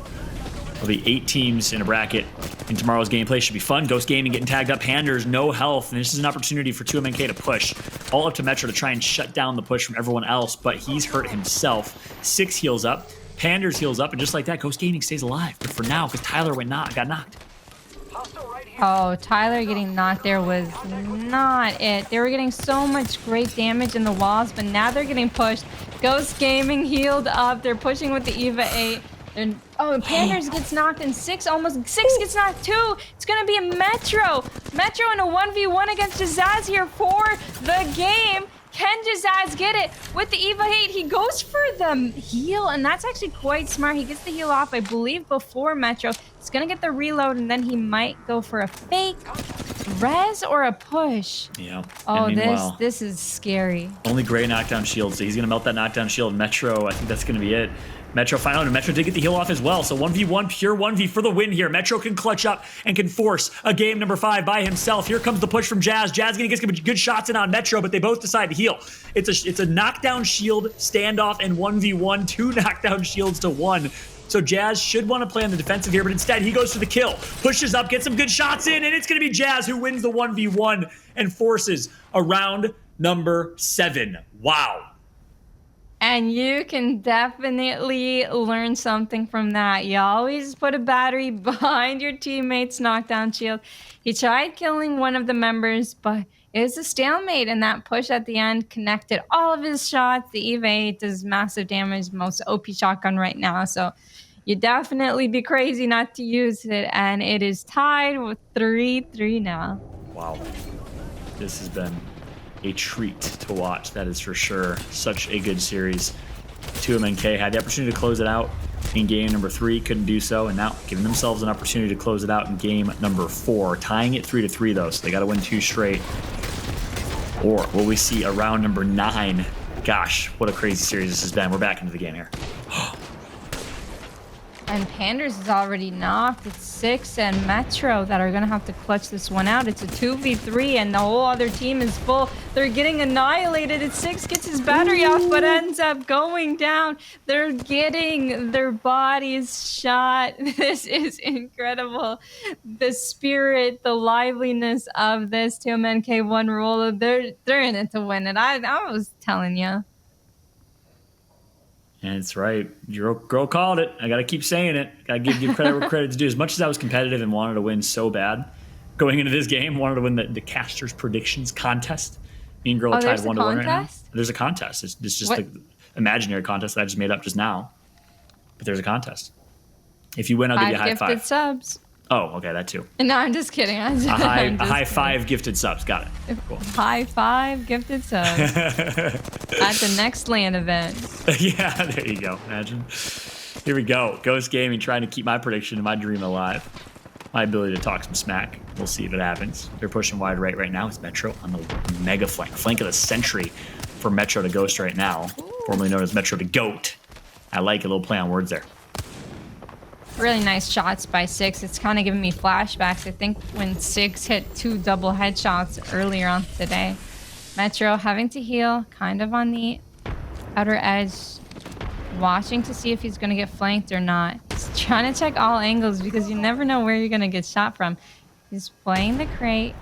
There'll be 8 teams in a bracket in tomorrow's gameplay. Should be fun. Ghost Gaming getting tagged up. Pandxrz, no health. And this is an opportunity for 2MnK to push. All up to Metro to try and shut down the push from everyone else, but he's hurt himself. 6 heals up. Pandxrz heals up, and just like that, Ghost Gaming stays alive. But for now, because Tyler got knocked. Oh, Tyler getting knocked there was not it. They were getting so much great damage in the walls, but now they're getting pushed. Ghost Gaming healed up. They're pushing with the EVA 8. Pandxrz gets knocked in 6. Almost 6 gets knocked too. It's going to be a Metro. Metro in a 1v1 against Jaazzaz here for the game. Can Jaazzaz get it with the Eva hate? He goes for the heal, and that's actually quite smart. He gets the heal off, I believe, before Metro. He's gonna get the reload, and then he might go for a fake res or a push. Yeah. Oh, this is scary. Only gray knockdown shield, so he's gonna melt that knockdown shield. Metro, I think that's gonna be it. Metro finally, and Metro did get the heal off as well. So 1v1, pure 1v for the win here. Metro can clutch up and can force a game number 5 by himself. Here comes the push from Jaazzz. Jaazzz gonna get some good shots in on Metro, but they both decide to heal. It's a knockdown shield standoff and 1v1, 2 knockdown shields to 1. So Jaazzz should want to play on the defensive here, but instead he goes for the kill, pushes up, gets some good shots in, and it's going to be Jaazzz who wins the 1v1 and forces a round number 7. Wow. And you can definitely learn something from that. You always put a battery behind your teammate's knockdown shield. He tried killing one of the members, but it's a stalemate, and that push at the end connected all of his shots. The Eva 8 does massive damage, most OP shotgun right now, so you definitely be crazy not to use it, and it is tied with 3-3 now. Wow. This has been a treat to watch, that is for sure. Such a good series. 2MnK had the opportunity to close it out in game number 3, couldn't do so, and now giving themselves an opportunity to close it out in game number 4, tying it 3-3 though, so they got to win 2 straight. Or will we see a round number 9? Gosh, what a crazy series this has been. We're back into the game here. And Pandxrz is already knocked. It's 6 and Metro that are going to have to clutch this one out. It's a 2v3 and the whole other team is full. They're getting annihilated. It's 6 gets his battery off but ends up going down. They're getting their bodies shot. This is incredible. The spirit, the liveliness of this 2MnK1Rolla, they're in it to win it. I was telling you. And it's right. Your girl called it. I got to keep saying it. Got to give credit where credit's due. As much as I was competitive and wanted to win so bad going into this game, wanted to win the Caster's Predictions contest. Me and girl tied 1-1 right now. There's a contest. It's just the imaginary contest that I just made up just now. But there's a contest. If you win, I'll give you a high 5. Gifted subs. Oh, okay, that too. No, I'm just kidding. A high 5 gifted subs. Got it. Cool. High 5 gifted subs at the next LAN event. Yeah, there you go. Imagine. Here we go. Ghost Gaming trying to keep my prediction and my dream alive. My ability to talk some smack. We'll see if it happens. They're pushing wide right now. It's Metro on the mega flank. Flank of the century for Metro to Ghost right now. Formerly known as Metro to Goat. I like a little play on words there. Really nice shots by 6. It's kind of giving me flashbacks. I think when 6 hit 2 double headshots earlier on today. Metro having to heal, kind of on the outer edge, watching to see if he's going to get flanked or not. He's trying to check all angles because you never know where you're going to get shot from. He's playing the crate.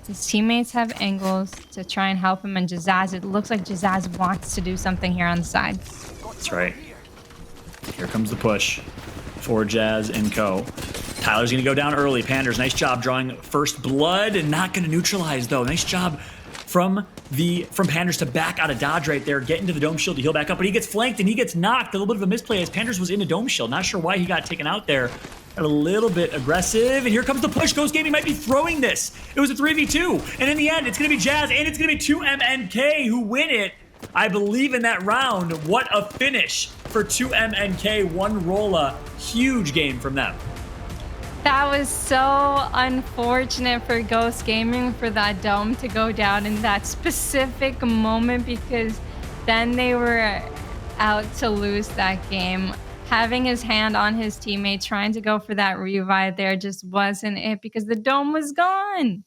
His teammates have angles to try and help him, and Jaazzaz, it looks like Jaazzaz wants to do something here on the side. That's right. Here comes the push for Jaazzz and co. Tyler's gonna go down early. Pandxrz, nice job drawing first blood and not gonna neutralize though. Nice job from Pandxrz to back out of dodge right there, get into the dome shield to heal back up, but he gets flanked and he gets knocked. A little bit of a misplay as Pandxrz was in a dome shield. Not sure why he got taken out there. Got a little bit aggressive, and here comes the push. Ghost Gaming might be throwing this. It was a 3v2, and in the end, it's gonna be Jaazzz and it's gonna be 2MnK who win it. I believe in that round. What a finish for 2MnK1Rolla. Huge game from them. That was so unfortunate for Ghost Gaming for that dome to go down in that specific moment, because then they were out to lose that game. Having his hand on his teammate, trying to go for that revive there just wasn't it because the dome was gone.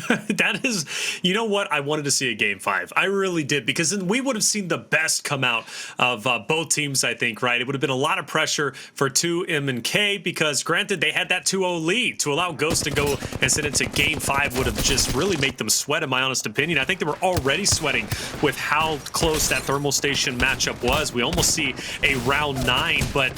That is, you know what? I wanted to see a game 5. I really did, because then we would have seen the best come out of both teams, I think, right? It would have been a lot of pressure for 2MnK because, granted, they had that 2-0 lead. To allow Ghost to go and sit into game 5 would have just really made them sweat, in my honest opinion. I think they were already sweating with how close that thermal station matchup was. We almost see a round 9, but,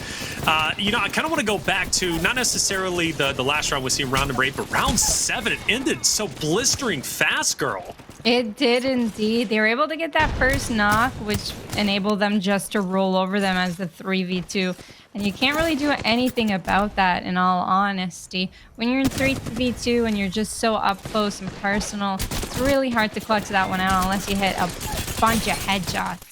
you know, I kind of want to go back to not necessarily the last round we see in round number 8, but round 7, it ended so blistering fast, girl. It did indeed. They were able to get that first knock, which enabled them just to roll over them as the 3v2. And you can't really do anything about that, in all honesty. When you're in 3v2 and you're just so up close and personal, it's really hard to clutch that one out unless you hit a bunch of headshots.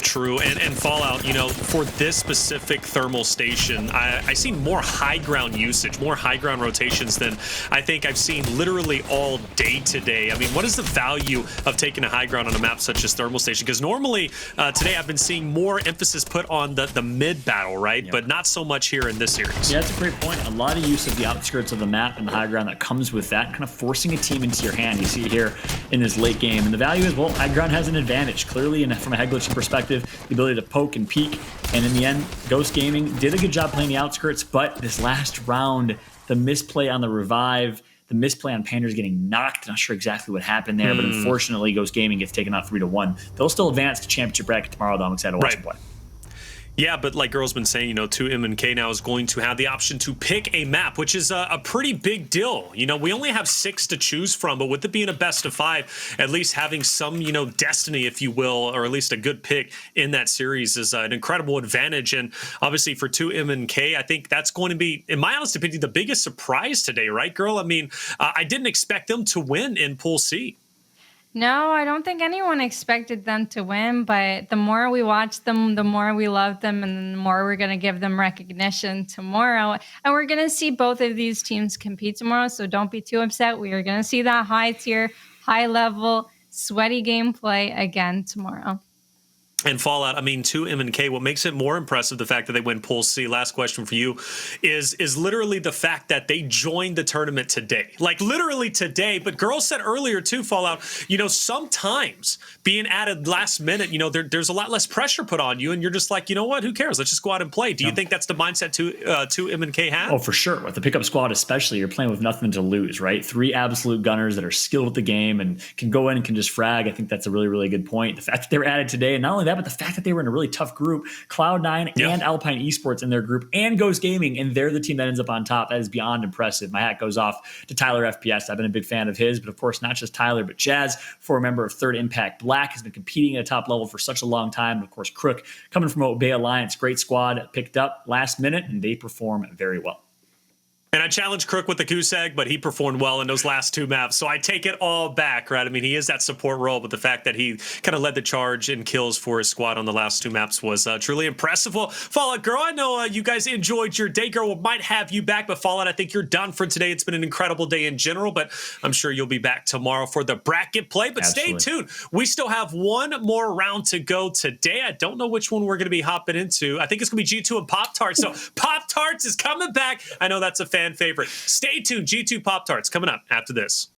True. And Fallout, you know, for this specific thermal station, I see more high ground usage, more high ground rotations than I think I've seen literally all day today. I mean, what is the value of taking a high ground on a map such as thermal station? Because normally today I've been seeing more emphasis put on the mid battle, right? Yep. But not so much here in this series. Yeah, that's a great point. A lot of use of the outskirts of the map and the high ground that comes with that, kind of forcing a team into your hand. You see it here in this late game. And the value is, well, high ground has an advantage, clearly, and from a head glitching perspective, the ability to poke and peek. And in the end, Ghost Gaming did a good job playing the outskirts, but this last round, the misplay on the revive, the misplay on Pandxrz getting knocked, not sure exactly what happened there, but unfortunately, Ghost Gaming gets taken out 3-1. They'll still advance to championship bracket tomorrow, though. I'm excited to watch them play. Yeah, but like Girl's been saying, you know, 2MnK now is going to have the option to pick a map, which is a pretty big deal. You know, we only have 6 to choose from, but with it being a best of 5, at least having some, you know, destiny, if you will, or at least a good pick in that series is an incredible advantage. And obviously for 2MnK, I think that's going to be, in my honest opinion, the biggest surprise today, right, Girl? I mean, I didn't expect them to win in Pool C. No, I don't think anyone expected them to win, but the more we watch them, the more we love them, and the more we're going to give them recognition tomorrow. And we're going to see both of these teams compete tomorrow, so don't be too upset. We are going to see that high tier, high level, sweaty gameplay again tomorrow. And Fallout, I mean, 2MnK, what makes it more impressive, the fact that they win Pool C, last question for you, is literally the fact that they joined the tournament today. Like, literally today. But Girl said earlier, too, Fallout, you know, sometimes being added last minute, you know, there's a lot less pressure put on you, and you're just like, you know what, who cares? Let's just go out and play. Do you think that's the mindset 2MnK have? Oh, for sure. With the pickup squad especially, you're playing with nothing to lose, right? 3 absolute gunners that are skilled at the game and can go in and can just frag. I think that's a really, really good point. The fact that they were added today, and not only that, but the fact that they were in a really tough group, Cloud9 and Alpine Esports in their group, and Ghost Gaming, and they're the team that ends up on top. That is beyond impressive. My hat goes off to Tylerfps. I've been a big fan of his, but of course, not just Tyler, but Jaazzz, former member of Third Impact Black, has been competing at a top level for such a long time. And of course, Crook, coming from Obey Alliance, great squad, picked up last minute, and they perform very well. And I challenged Crook with the goose egg, but he performed well in those last 2 maps. So I take it all back, right? I mean, he is that support role, but the fact that he kind of led the charge in kills for his squad on the last 2 maps was truly impressive. Well, Fallout, Girl, I know you guys enjoyed your day. Girl, we might have you back, but Fallout, I think you're done for today. It's been an incredible day in general, but I'm sure you'll be back tomorrow for the bracket play. But Stay tuned. We still have one more round to go today. I don't know which one we're going to be hopping into. I think it's going to be G2 and Pop-Tarts. So Pop-Tarts is coming back. I know that's a fan favorite. Stay tuned. G2 Pop-Tarts coming up after this.